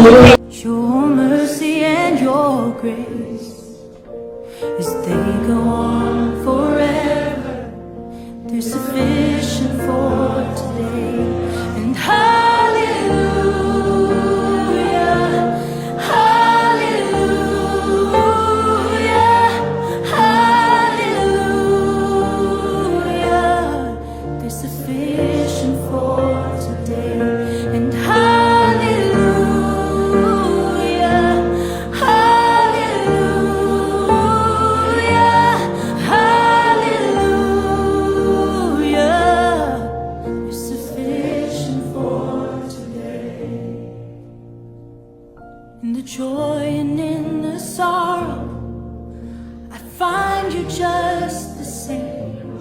Your mercy and your grace, as they go on forever, they're sufficient for today. And hallelujah, hallelujah, hallelujah, they're sufficient for today. And in the joy and in the sorrow, I find you just the same.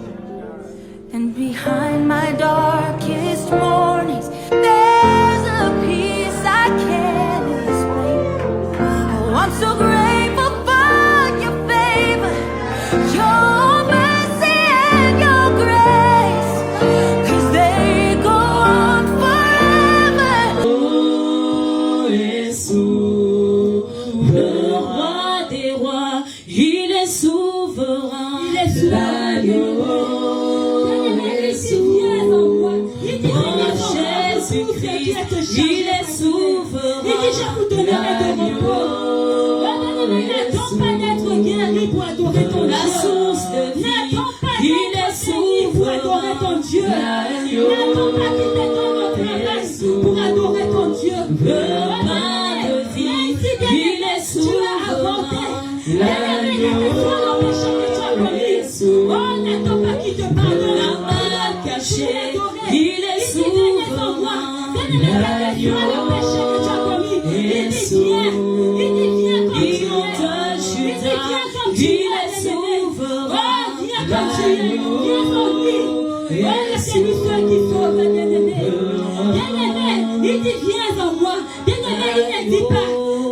And behind my darkest mornings, there's a peace I can't explain. Oh, I'm so grateful for your favor, your mercy and your grace, 'cause they go on forever. Oh, Jésus, le roi des rois, il est souverain, il est l'agneau. Jésus-Christ, il est souverain. Il dit, je vous donnerai de repos. N'attends pas d'être guéri pour adorer ton Dieu. La source de vie, N'attends pas il est d'être guéri pour adorer ton Dieu. N'attends pas qu'il te donne notre grâce pour adorer ton Dieu. Le pain de vie, il est souverain. L'agneau, oh, n'attends pas qu'il te pardonne. la main cachée, il est souverain. L'agneau, Jésus, il est souverain. Il dit viens en moi. Bien-aimé, il ne dit pas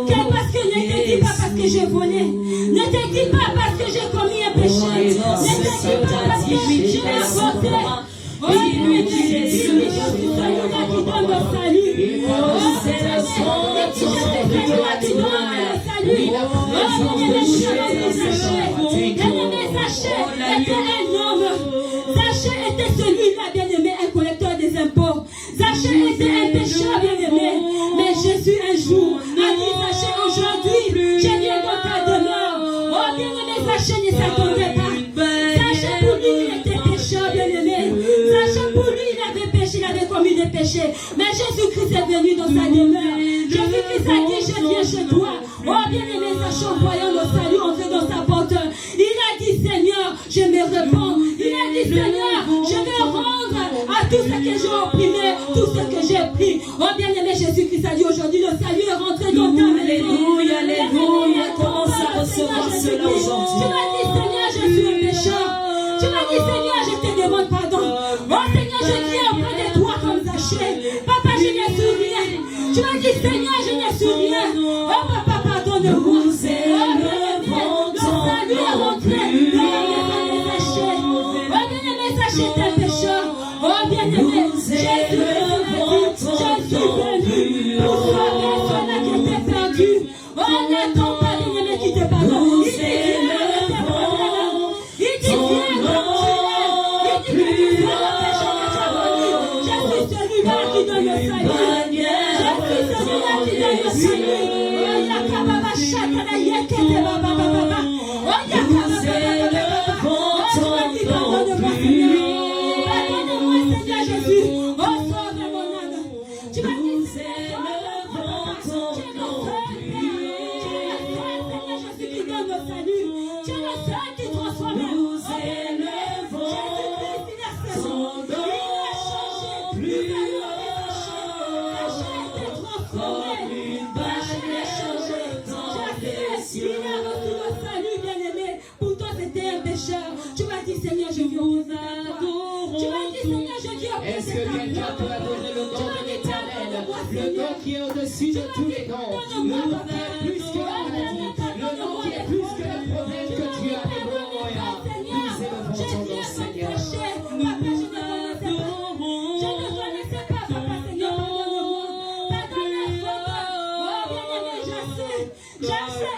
que parce que ne te dis pas parce que j'ai volé. Ne te dis pas parce que j'ai commis un péché. Ne te dis pas parce que j'ai avorté. Oh, il lui dit, je suis celui-là qui donne le salut. C'est le son de ton celui-là qui donne le salut. Oh, bien-aimé, Zachée était un homme. Zachée était celui-là, bien-aimé, un collecteur des impôts. Zachée était un pécheur, bien-aimé. Mais Jésus, un jour, a dit, Zachée, aujourd'hui, je viens dans ta demeure. Oh, bien-aimé, Zachée ne s'attendait pas. Zachée, pour lui, il était pécheur, bien-aimé. Zachée, pour lui, il avait péché, il avait commis des péchés. Mais Jésus-Christ est venu dans sa demeure. Jésus-Christ a dit, je viens chez toi. Oh, bien-aimé, Zachée, en voyant le salut entrer dans sa porte, il a dit, Seigneur, je me réponds. Il a dit, Seigneur, je vais rendre à tout ce que j'ai opprimé, tout ce que j'ai pris. Oh, bien-aimé, Jésus-Christ a dit aujourd'hui, le salut est rentré dans ta maison. Alléluia, alléluia, commence à recevoir cela aujourd'hui. Tu m'as dit, Seigneur, je suis un pécheur. Tu m'as dit, Seigneur, je te demande pardon. Oh, Seigneur, je viens auprès de toi comme Zachée. Papa, je ne suis rien. Tu m'as dit, Seigneur, je ne suis rien. Oh, papa, pardonne-moi. Nous élevons Le salut est rentré. Zachée est un pécheur. Oh, bien-aimé, Jésus, je suis venu pour sauver ceux-là qui étaient perdus. Oh, n'attends pas, bien-aimé, qui te pardonne. Il dit, viens, il dit, viens, je suis celui-là qui donne le salut. Je suis celui-là qui donne le salut. Oh, yakababa, shakada, yekete, baba, baba. Oh, yakababa, pardonne-moi, Seigneur. Pardonne-moi, Seigneur Jésus. Oh, sauve mon âme. Tu m'as dit, Seigneur, Seigneur Jésus qui donne le salut. Tu es le seul qui transforme. Nous élevons ton nom plus comme une bannière dans les cieux. Il a reçu le salut, bien-aimé. Pour toi, c'était un pécheur. Tu m'as dit, Seigneur, je viens au adorons. Tu m'as dit, Seigneur, je viens au Est-ce que quelqu'un peut adorer le nom de l'Éternel, le nom qui est au-dessus de tous les noms, le nom qui est plus que la maladie, le nom qui est plus que le problème que tu as, Alléluia. Nous élevons ton nom, Seigneur. Je ne connaissais pas, papa, Seigneur, pardonne-moi.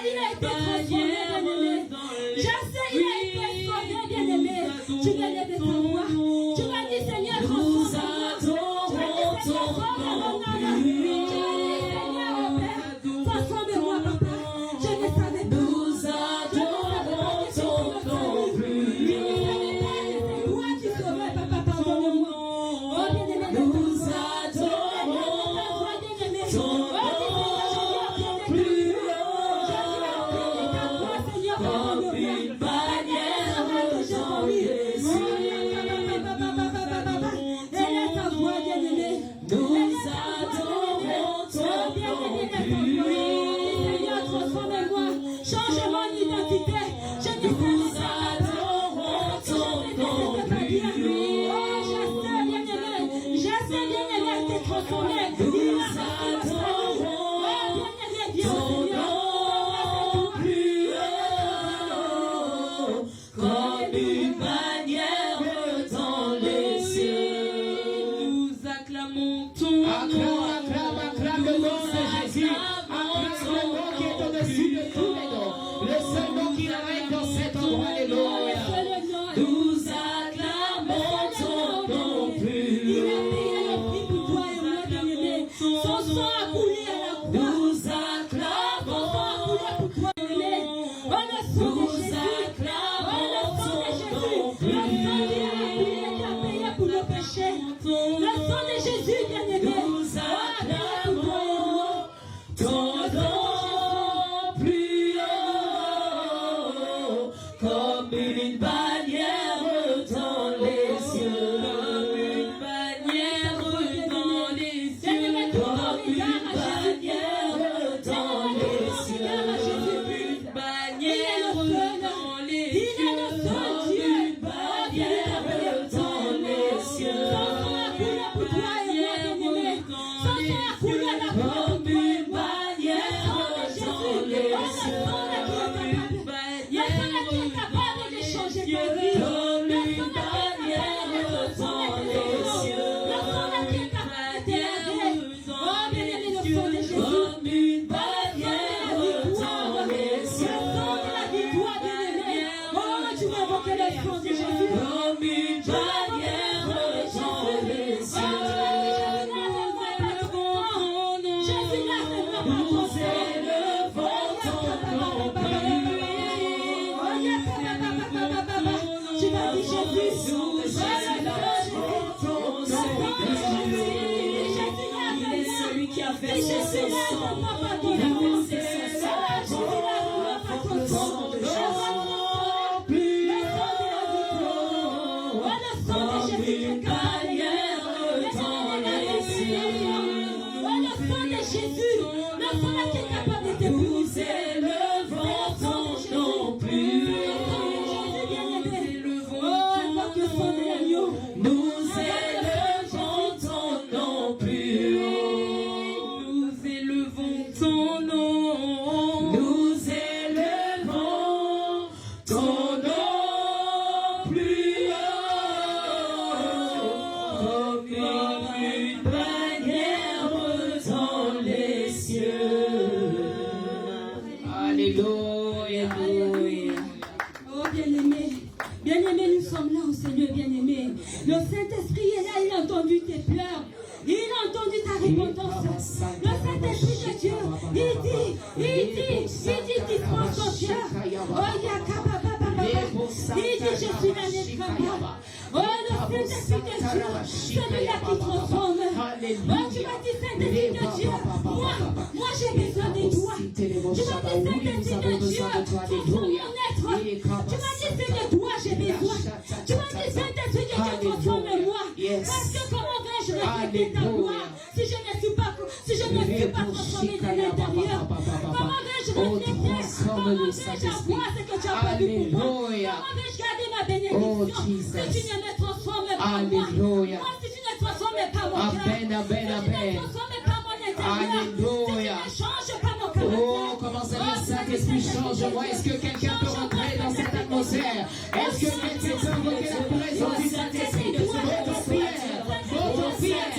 il a été transformé, bien-aimé. Je sais, il a été sauvé, bien-aimé. Tu vas lever ta voix. Tu vas dire, Seigneur, transforme-moi. Tu vas dire, Seigneur, transforme mon âme. Tu vas dire, Seigneur, mon Père, transforme-moi, papa. Je ne savais pas. Nous adorons ton nom plus Je ne savais pas que c'est toi qui sauvais, papa, pardonne-moi. Oh, bien-aimé, Nous ta adorons voix, bien-aimé. ton Oh, nom plus Seigneur, comme une bannière dans les cieux. Nous adorons ton nom plus Seigneur, transformez-moi, change mon identité. Je ne Nous sais pas. adorons ton nom plus Oh, je sais, bien-aimé. Je sais, bien-aimé, t'es transformé. Nous adorons Oh, bien-aimé, Dieu, ton Seigneur. nom plus haut, comme une bannière dans les cieux. Nous acclamons ton Acclame le nom de Jésus. Acclame le nom qui est au-dessus de tous les noms. Le seul nom qui règne dans cet endroit. Alléluia. Nous acclamons ton nom plus Il a haut. payé le prix pour toi et moi, bien-aimé. Son sang a coulé à la croix. Nous Son sang a acclamons, coulé pour toi, bien-aimé. Oh, le sang de nous Jésus. Oh, le acclamons sang de ton Jésus. nom Le plus sang qui a coulé, qui a payé pour nos péchés. Le sang de Jésus, bien-aimé. Nous Oh, a payé pour toi et moi. ton nom plus haut, comme une bannière dans les cieux, comme une bannière dans les cieux, comme une bannière dans les cieux, comme une bannière dans les cieux, comme une bannière dans les cieux. Son sang a coulé pour toi et moi, bien-aimé. Son sang a coulé à la croix pour Comme toi et une moi. bannière dans les cieux, Le sang qui est capable de changer ta vie. comme Le une sang qui est capable de transformer tes bannière visions. Le sang qui est capable de t'élever. Oh, bien-aimé, le sang de Jésus. comme une Le bannière sang dans les cieux, de la victoire, bien-aimé. Oh, tu vas invoquer le sang de Jésus. comme une bannière dans les cieux. Jésus là, c'est vraiment Nous ton sang. élevons ton nom plus Tu vas dire Jésus. Il est celui qui a versé son sang. Il a versé son sang. Plus haut, comme une bannière dans les cieux. Le sang de Jésus, le sang qui est capable de te Nous pousser. élevons ton nom plus haut. Nous élevons ton nom plus haut. Nous élevons ton nom. Nous élevons ton nom plus haut. Comme une bannière dans les cieux. Alléluia, alléluia. Oh, bien-aimé, nous sommes là, oh Seigneur, bien-aimé. Le Saint-Esprit est là, il a entendu tes pleurs. Il a entendu ta repentance. Le Saint-Esprit de Dieu, il dit qu'il prend ton cœur. Oh, yakababababa. Il dit, je suis là, ne crains pas. Oh, le Saint-Esprit de Dieu, celui-là qui transforme. Oh, tu m'as dit, Saint-Esprit de Dieu, moi j'ai besoin de toi. Tu m'as dit, Saint-Esprit de Dieu, transforme mon être. Tu m'as dit, c'est de toi j'ai besoin. Tu m'as dit, Saint-Esprit de Dieu, transforme-moi. Parce que comment vais-je refléter ta gloire si je ne suis pas transformé de l'intérieur? Comment vais-je refléter? Comment vais-je avoir ce que tu as prévu pour moi? Comment vais-je garder ma bénédiction si tu ne me transformes pas moi? Moi, si tu ne transformes pas mon cœur, si tu ne transformes pas mon intérieur, si tu ne changes pas mon caractère. Oh, comment ça le Saint-Esprit change-moi? Est-ce que quelqu'un peut rentrer dans cette atmosphère? Est-ce que quelqu'un peut invoquer la présence du Saint-Esprit? Votre prière, votre prière.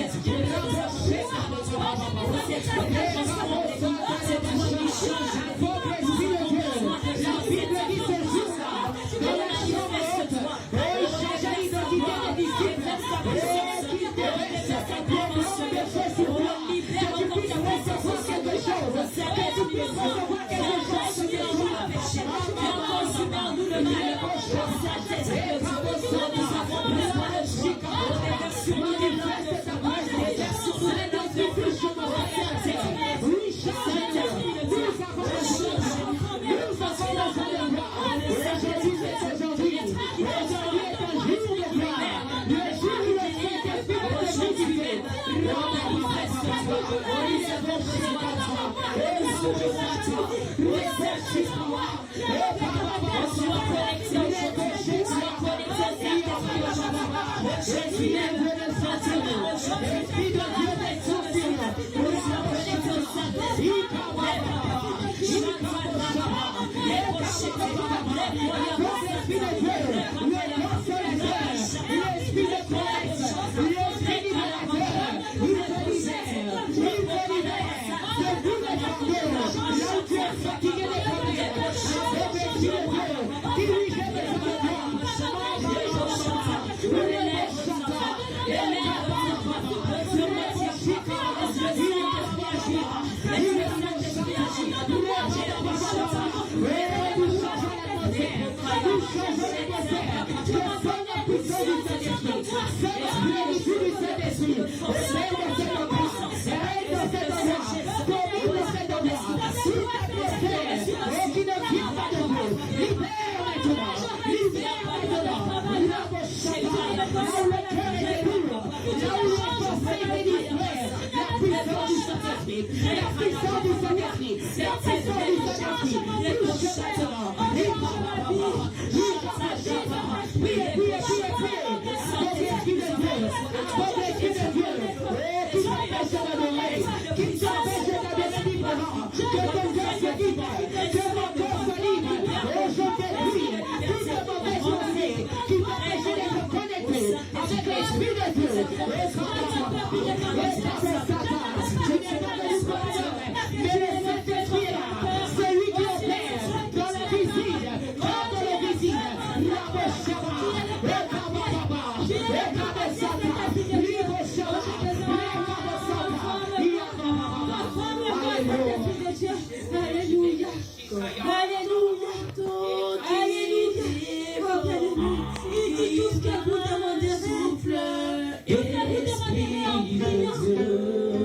Alléluia. Alléluia. Alléluia. Il dit tout ce que vous demandez. Tout ce que vous demandez en priant.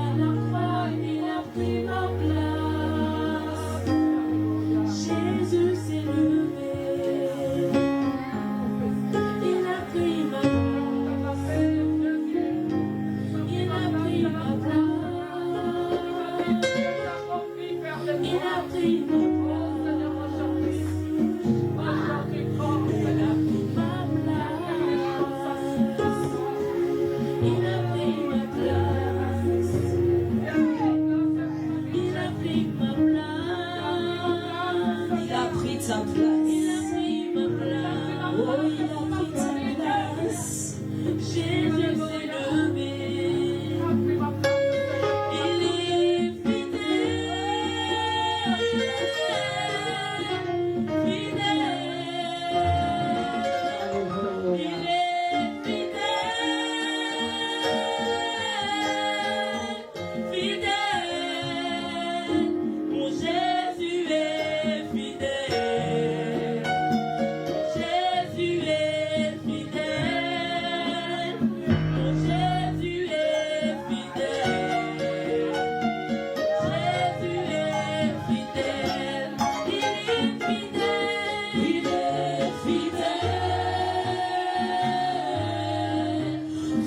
À la croix, il a pris ma place. sa place. Il a pris ma place. Oh, il a pris sa place. Jésus s'est levé. Il est fidèle, fidèle. Il est fidèle, fidèle. Mon Jésus est fidèle. Mon Jésus est fidèle. Mon Jésus est fidèle. Jésus est fidèle. Il est fidèle. Il est fidèle.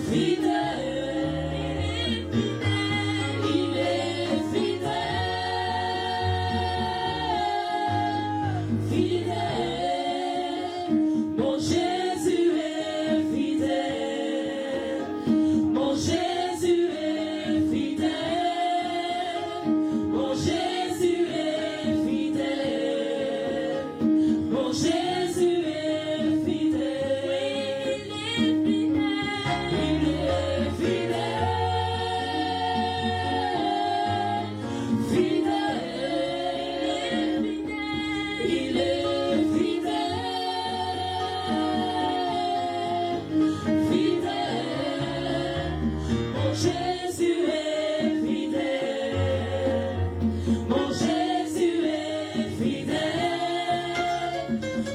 Fidèle. Il est fidèle. Fidèle. Mon Jésus est fidèle. Mon Jésus est fidèle. Mon Jésus est fidèle. Mon Jésus est fidèle. Il est fidèle. Fidèle. Il est fidèle. Fidèle. Mon Jésus est fidèle. Mon Jésus est fidèle.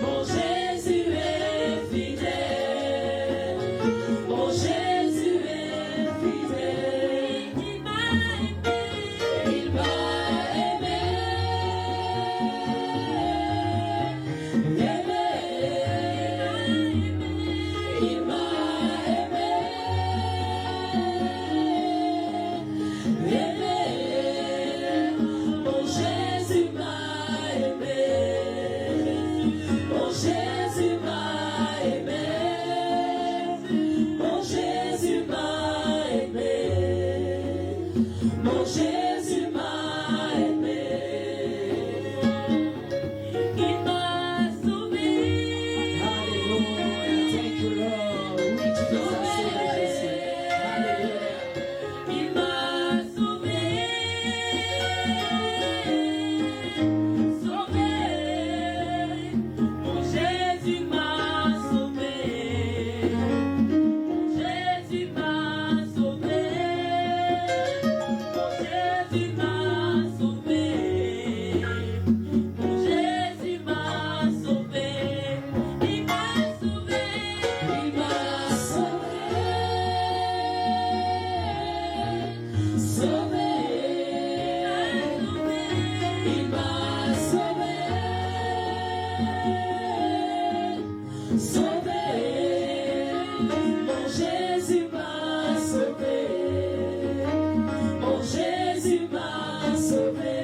Mon Jésus est fidèle. Mon Jésus est fidèle. Il m'a aimé. Il m'a aimé. Il m'a aimé. Mon Jésus m'a aimé. Mon Jésus m'a aimé. Mon Jésus m'a aimé. Mon Jésus m'a aimé. Il m'a sauvé. Hallelujah. Thank you, Lord. Oui, tu nous as sauvés, Jésus. Hallelujah. Il m'a sauvé. Sauvé. Mon Jésus m'a sauvé. Mon Jésus m'a sauvé. Mon Jésus m'a sauvé. Mon Jésus m'a sauvé. Il m'a sauvé. Il m'a sauvé. Il m'a sauvé. Sauvé. Mon Jésus m'a sauvé. Mon Jésus m'a sauvé.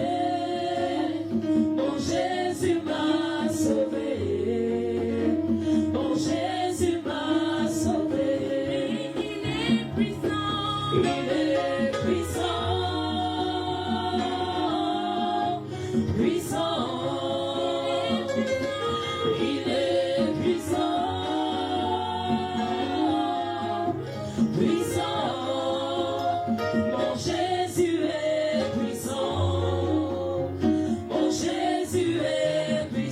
Mon Jésus m'a sauvé. Mon Jésus m'a sauvé. Il est puissant. Il est puissant. Puissant. Il est puissant. Puissant. Mon Jésus est puissant. Mon Jésus est puissant.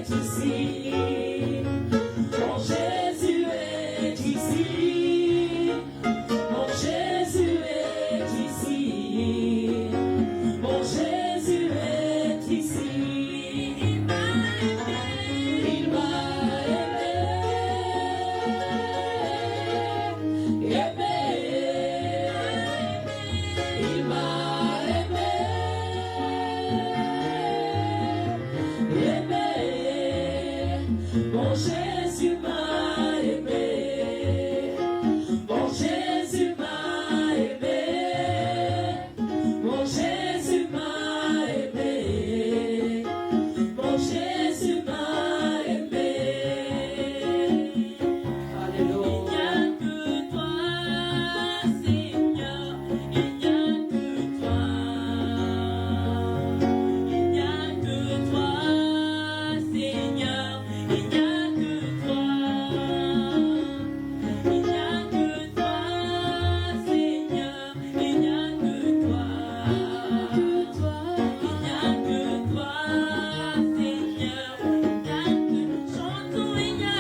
est ici. Mon Jésus est ici. Mon Jésus est ici. Mon Jésus est ici. Il m'a aimé. Il m'a Mon Jésus m'a aimé, mon Jésus m'a aimé, mon Jésus m'a aimé, mon Jésus m'a aimé. Alléluia. Il n'y a que toi, Seigneur, il n'y a que toi. Il n'y a que toi, Seigneur. Il n'y a que toi, il n'y a que toi, Seigneur, il n'y a que toi, il n'y a que toi, Seigneur, il n'y a que chantons, il n'y a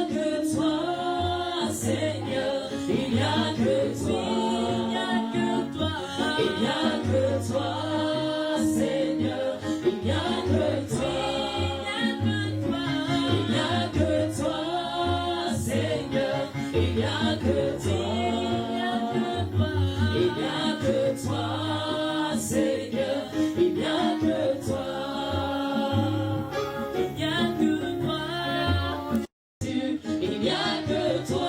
que toi, Seigneur, il n'y a que toi, il n'y a que toi, Seigneur, il n'y a que toi. Il n'y a que toi, il n'y a que toi, Seigneur, il n'y a que toi, il n'y a que toi, il n'y a que toi.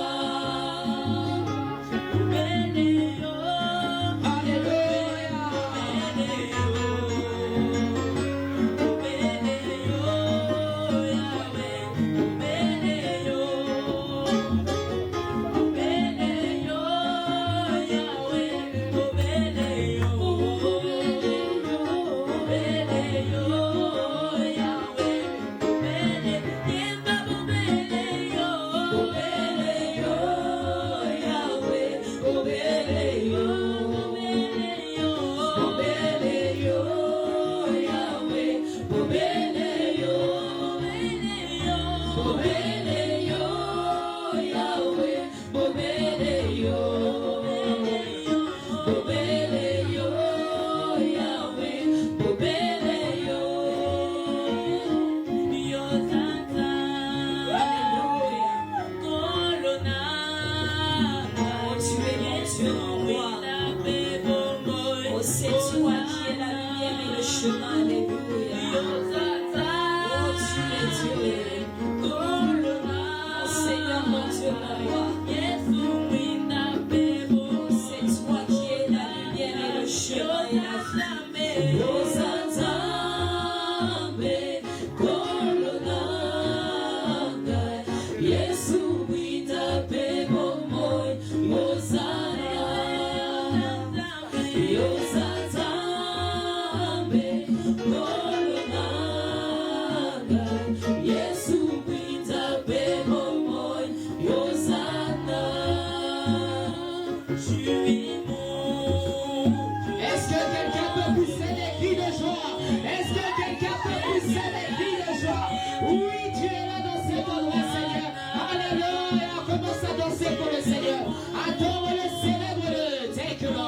C'est toi qui es la lumière et le chemin, alléluia. Oh, tu es Dieu. Oh Seigneur, mon Dieu, ma roi. C'est toi qui es la lumière et le chemin et la vie. Est-ce que quelqu'un peut pousser des cris de joie? Est-ce que quelqu'un peut pousser des cris de joie? Oui, tu es là dans cet endroit, Seigneur. Alléluia. Commence à danser pour le Seigneur. Adore-le, célèbre-le. Take it on.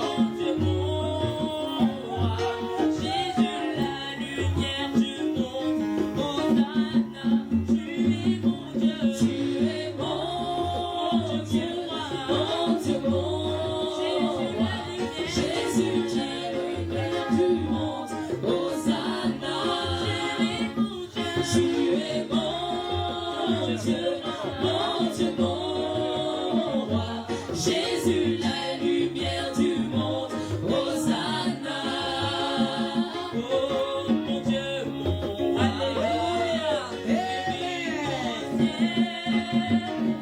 Jésus, la lumière du monde, Hosanna. Oh mon Dieu, mon Alléluia.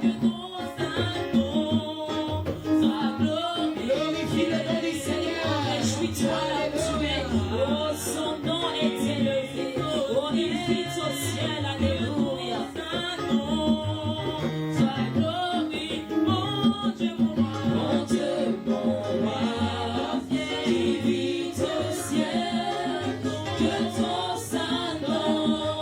Que ton saint nom soit glorifié. Glorifie le nom du Seigneur. Réjouis-toi là où tu es. Oh, son nom est élevé. Oh, il vit au ciel, alléluia. Saint nom soit glorifié. Mon Dieu, mon roi. Mon Dieu, mon roi, qui vit au ciel, que ton saint nom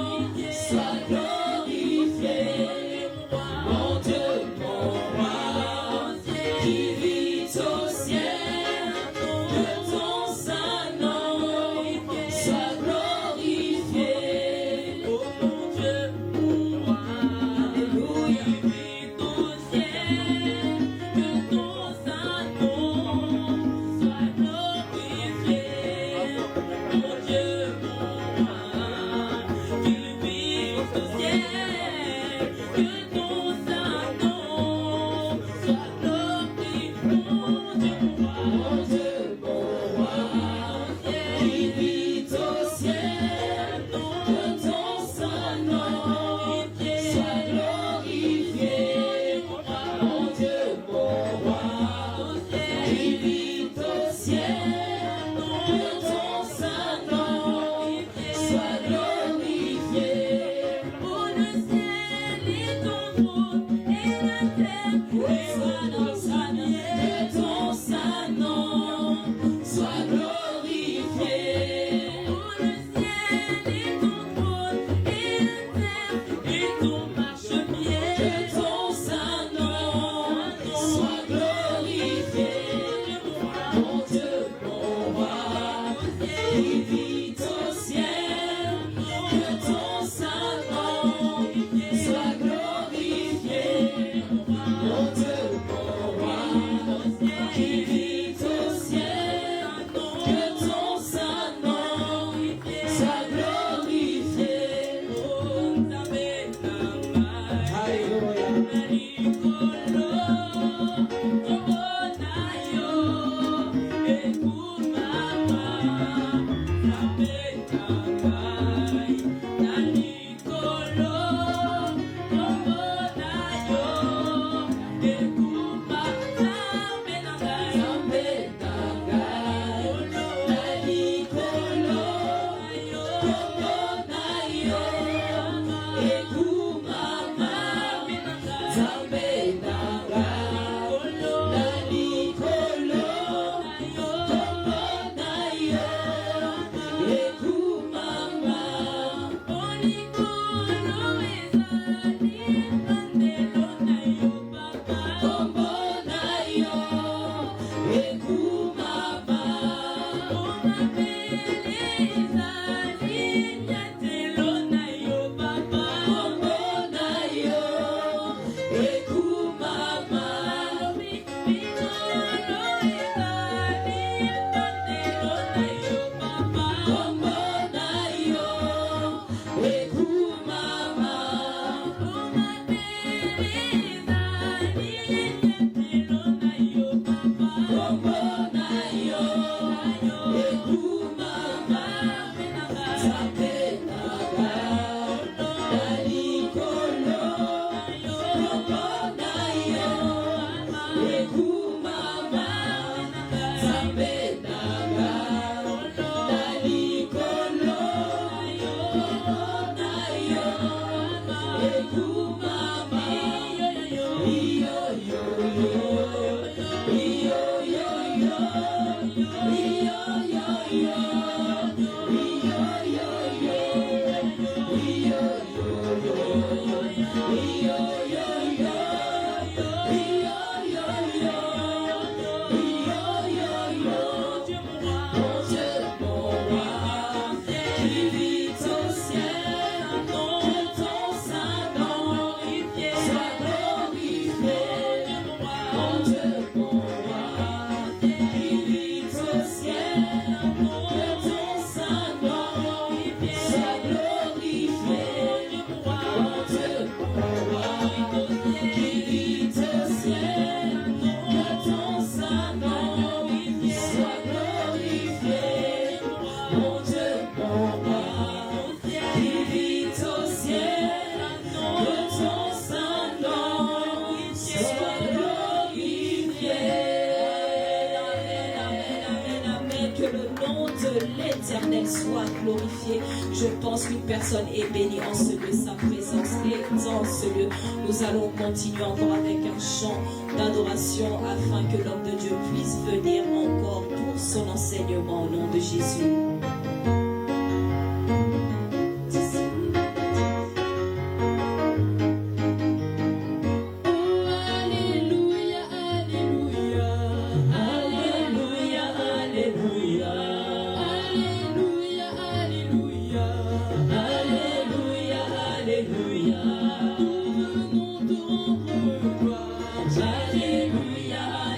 qui vis au ciel, que ton Saint-Nom soit glorifié. Mon Dieu, mon roi, qui vis au ciel, que ton Saint-Nom soit glorifié. Alléluia. l'Éternel soit glorifié. Je pense qu'une personne est bénie en ce lieu, sa présence est dans ce lieu. Nous allons continuer encore avec un chant d'adoration afin que l'homme de Dieu puisse venir encore pour son enseignement au nom de Jésus.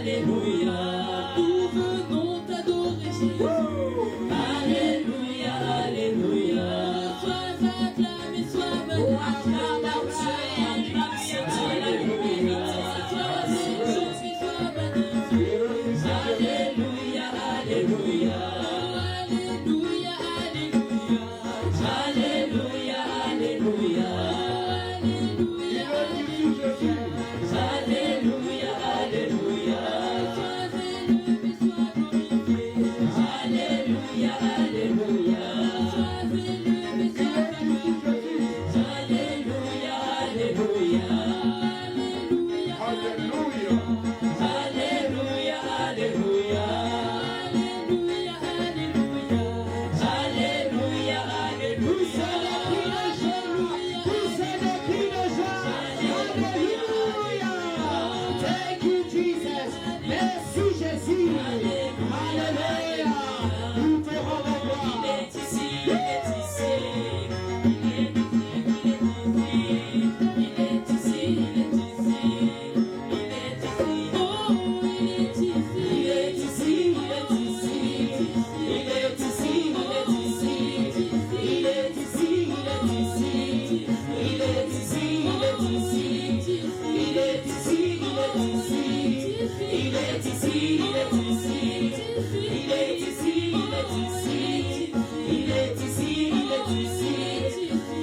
Alléluia, nous venons t'adorer Jésus.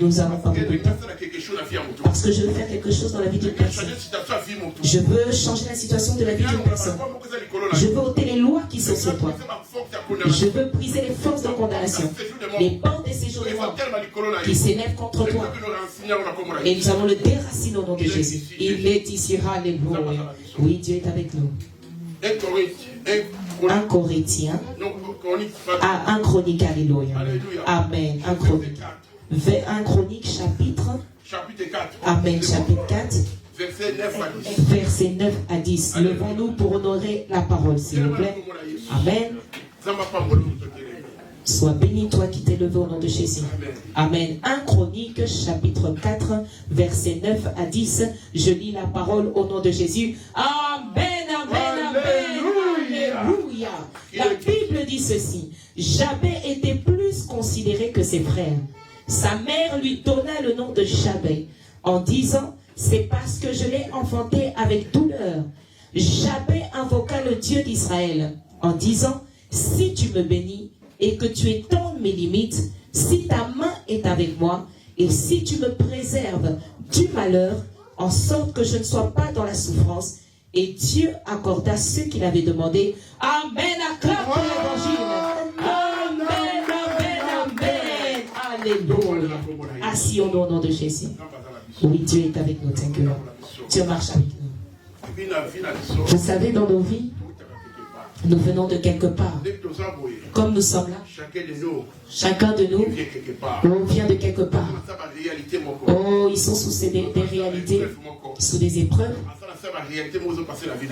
nous n'avons pas beaucoup de temps. Parce que je veux faire quelque chose dans la vie d'une personne. Je veux changer la situation de la vie d'une personne. Je veux ôter les lois qui sont sur toi. Je veux briser les forces de condamnation, les portes des séjours qui s'élèvent contre toi. Et nous allons le déraciner au nom de Jésus. Il est ici, alléluia. Oui, Dieu est avec nous. 1 Corinthiens. 1 Chronique, alléluia. Amen. 1 Chronique. 1 Chronique, chapitre 4. Amen, chapitre 4. Versets 9 à 10. Levons-nous pour honorer la parole, s'il vous plaît. Amen. Sois béni, toi qui t'es levé au nom de Jésus. Amen. 1 Chronique, chapitre 4, versets 9 à 10. Je lis la parole au nom de Jésus. Amen, amen, amen. Alléluia. La Bible dit ceci. Jabez était plus considéré que ses frères. Sa mère lui donna le nom de Jabez, en disant, c'est parce que je l'ai enfanté avec douleur. Jabez invoqua le Dieu d'Israël, en disant, si tu me bénis et que tu étends mes limites, si ta main est avec moi, et si tu me préserves du malheur, en sorte que je ne sois pas dans la souffrance. Et Dieu accorda ce qu'il avait demandé. Amen, acclame pour l'évangile. Amen, amen, amen. Alléluia. Assis au nom de Jésus. Oui, Dieu est avec nous, thank you, Lord. Dieu marche avec nous. Vous savez, dans nos vies, nous venons de quelque part. Comme nous sommes là, chacun de nous, on vient de quelque part. Oh, ils sont sous des réalités, sous des épreuves.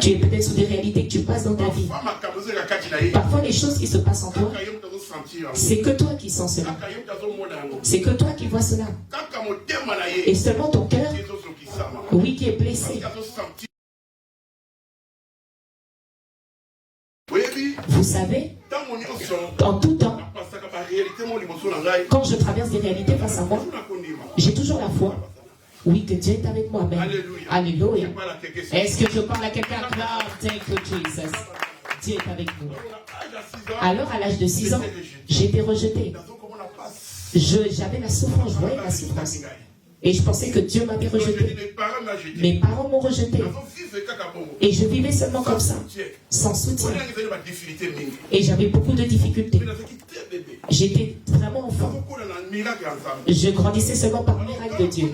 Tu es peut-être sous des réalités que tu passes dans ta vie. Parfois, les choses qui se passent en toi, c'est que toi qui sens cela. C'est que toi qui vois cela. Et seulement ton cœur, oui, qui est blessé. Vous savez, en tout temps, quand je traverse des réalités face à moi, j'ai toujours la foi. Oui, que Dieu est avec moi. Amen. Alléluia. Est-ce que je parle à quelqu'un? Thank you, Jesus. Dieu est avec nous. Alors, à l'âge de 6 ans, j'étais rejeté. J'avais la souffrance, je voyais la souffrance. Et je pensais que Dieu m'avait rejeté. Mes parents m'ont rejeté. Et je vivais seulement comme ça, sans soutien. Et j'avais beaucoup de difficultés. J'étais vraiment enfant. Je grandissais seulement par miracle de Dieu.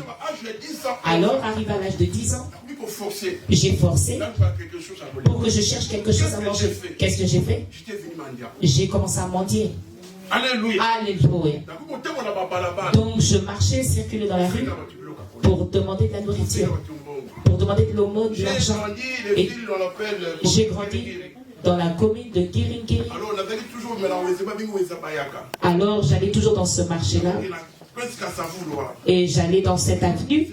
Alors, arrivé à l'âge de 10 ans, j'ai forcé pour que je cherche quelque chose à manger. Qu'est-ce que j'ai fait? J'ai commencé à mendier. Alléluia. Alléluia. Donc je marchais, circulais dans la rue pour demander de la nourriture, pour demander de l'aumône, de l'argent. Et j'ai grandi dans la commune de Giringiri. Alors j'allais toujours dans ce marché-là et j'allais dans cette avenue.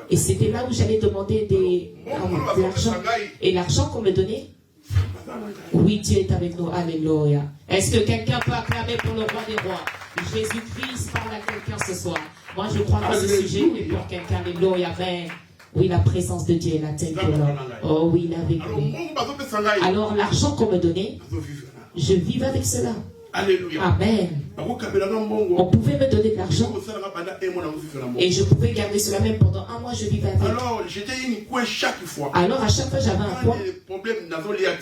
Et c'était là où j'allais demander de l'argent. Et l'argent qu'on me donnait, oui, Dieu est avec nous. Alléluia. Est-ce que quelqu'un peut acclamer pour le roi des rois? Jésus-Christ parle à quelqu'un ce soir. Moi, je crois que ce sujet est pour quelqu'un. Alléluia. Amen. Oui, la présence de Dieu est là. Oh oui, il est avec nous. Alors, l'argent qu'on me donnait, je vivais avec cela. Alléluia. Amen. On pouvait me donner de l'argent et je pouvais garder cela même pendant 1 mois, je vivais avec. Alors, j'étais une coin chaque fois. Alors, à chaque fois, j'avais un poids.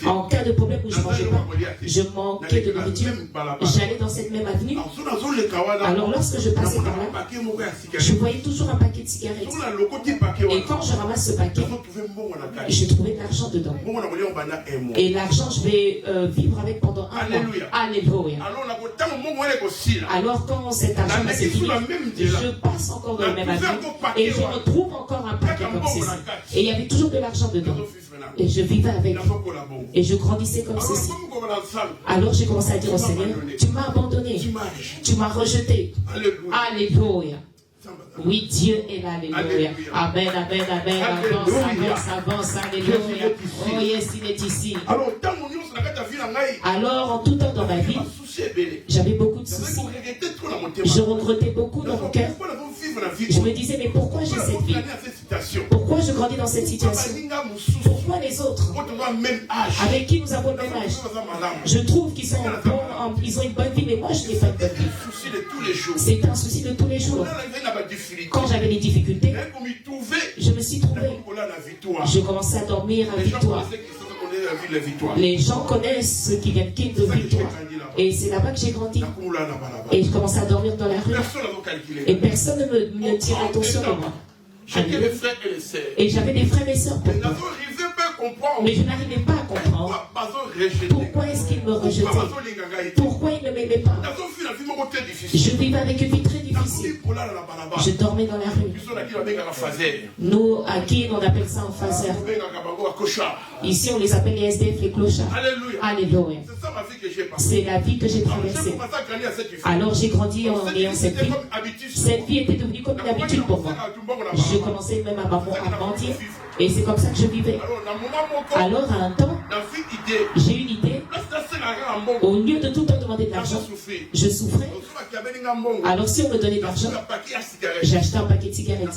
En cas de problème où je ne mangeais pas, je manquais de nourriture, j'allais dans cette même avenue. Alors, lorsque je passais par là, je voyais toujours un paquet de cigarettes. Et quand je ramasse ce paquet, je trouvais de l'argent dedans. Et l'argent, je vais vivre avec pendant 1 mois. Alléluia. Alors quand cet argent va se finir, je passe encore dans le même avion et je retrouve encore un paquet comme ceci. Et il y avait toujours de l'argent dedans. Et je vivais avec. Et je grandissais comme ceci. Alors j'ai commencé à dire au Seigneur, tu m'as abandonné, tu m'as rejeté. Alléluia. Oui, Dieu est là, alléluia. Amen, amen, amen. Avance, alléluia. Oh yes, il est ici. Alors, en tout temps dans ma vie, j'avais beaucoup de soucis. Je regrettais beaucoup dans mon cœur. Je me disais, mais pourquoi j'ai cette vie? Pourquoi je grandis dans cette situation? Pourquoi les autres, avec qui nous avons le même âge, je trouve qu'ils sont bons, ils ont une bonne vie, mais moi je n'ai pas de bonne vie. C'est un souci de tous les jours. Quand j'avais des difficultés, je me suis trouvé. Je commençais à dormir à victoire. Les gens connaissent ceux qui viennent de victoire. Et c'est là-bas que j'ai grandi. Et je commençais à dormir dans la rue. Et personne ne me tirait attention de moi. Et j'avais des frères et sœurs. Mais je n'arrivais pas à comprendre pourquoi est-ce qu'ils me rejetaient, pourquoi ils ne m'aimaient pas. Je vivais avec une vie très difficile. Je dormais dans la rue. Nous, à qui on appelle ça un phaser. Ici, on les appelle les SDF, les clochards. Alléluia. C'est la vie que j'ai traversée. Alors j'ai grandi en ayant cette vie. Cette vie était devenue comme une habitude pour moi. Je commençais même à mentir. Et c'est comme ça que je vivais. Alors à un temps, j'ai une idée. Au lieu de tout le temps demander de l'argent, je souffrais. Alors si on me donnait de l'argent, j'achetais un paquet de cigarettes.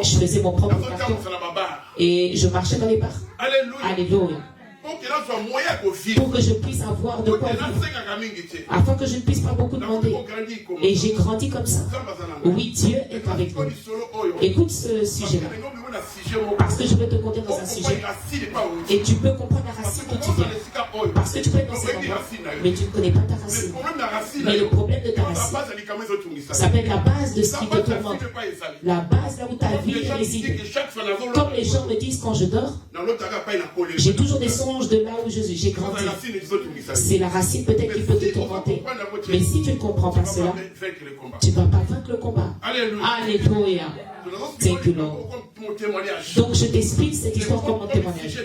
Je faisais mon propre carton. Et je marchais dans les bars. Alléluia. Pour que je puisse avoir de quoi vivre. Afin que je ne puisse pas beaucoup demander. Et j'ai grandi comme ça. Oui, Dieu est avec nous. Écoute ce sujet-là. Parce que je vais te conduire dans un sujet. Et tu peux comprendre la racine d'où tu viens. Parce que tu peux être dans cet endroit, mais tu ne connais pas ta racine. Mais le problème de ta racine, ça peut être la base de ce qui te tourmente. La base là où ta vie réside. Comme les gens me disent quand je dors, j'ai toujours des songes de là où j'ai grandi. C'est la racine peut-être qui peut te tourmenter. Mais si tu ne comprends pas cela, tu ne vas pas vaincre le combat. Alléluia. Thank you, Lord. Donc je t'explique cette histoire comme mon témoignage,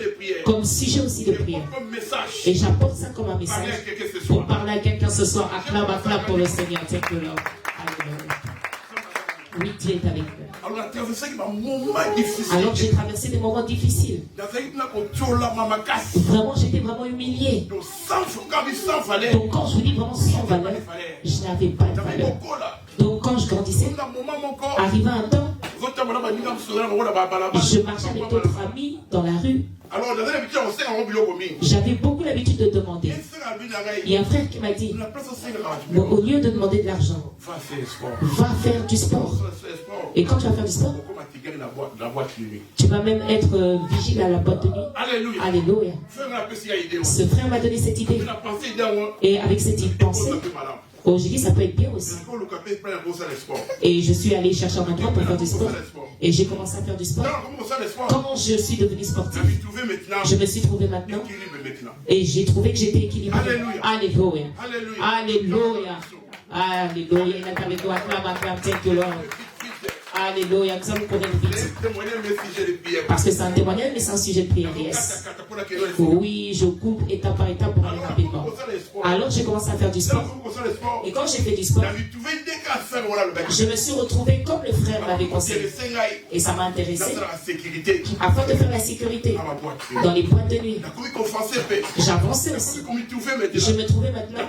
comme sujet aussi de prière. Et j'apporte ça comme un message pour parler à quelqu'un ce soir. Acclame pour le Seigneur. Thank you, Lord. Alléluia. Oui, Dieu est avec nous. Alors j'ai traversé des moments difficiles. Vraiment, j'étais vraiment humilié. Donc quand je vous dis vraiment sans valeur, je n'avais pas de valeur. Donc quand je grandissais, arriva un temps, je marchais avec d'autres amis dans la rue. J'avais beaucoup l'habitude de demander. Il y a un frère qui m'a dit, au lieu de demander de l'argent, va faire du sport. Et quand tu vas faire du sport, tu vas même être vigile à la boîte de nuit. Alléluia. Ce frère m'a donné cette idée. Et avec cette pensée, oh, j'ai dit ça peut être bien aussi. Et je suis allé chercher un endroit pour faire du sport. Et j'ai commencé à faire du sport. Comment je suis devenu sportif? Je me suis trouvé maintenant. Et j'ai trouvé que j'étais équilibré. Alléluia. Alléluia. Alléluia. Il est avec toi. Acclame. Thank you, Lord. Alléluia, nous allons courir vite. Parce que c'est un témoignage, mais c'est un sujet de prière. Yes. Oui, je coupe étape par étape pour aller rapidement. Alors j'ai commencé à faire du sport. Et quand j'ai fait du sport, je me suis retrouvé comme le frère m'avait conseillé. Et ça m'a intéressé. Afin de faire la sécurité dans les boîtes de nuit. J'avançais aussi. Je me trouvais maintenant.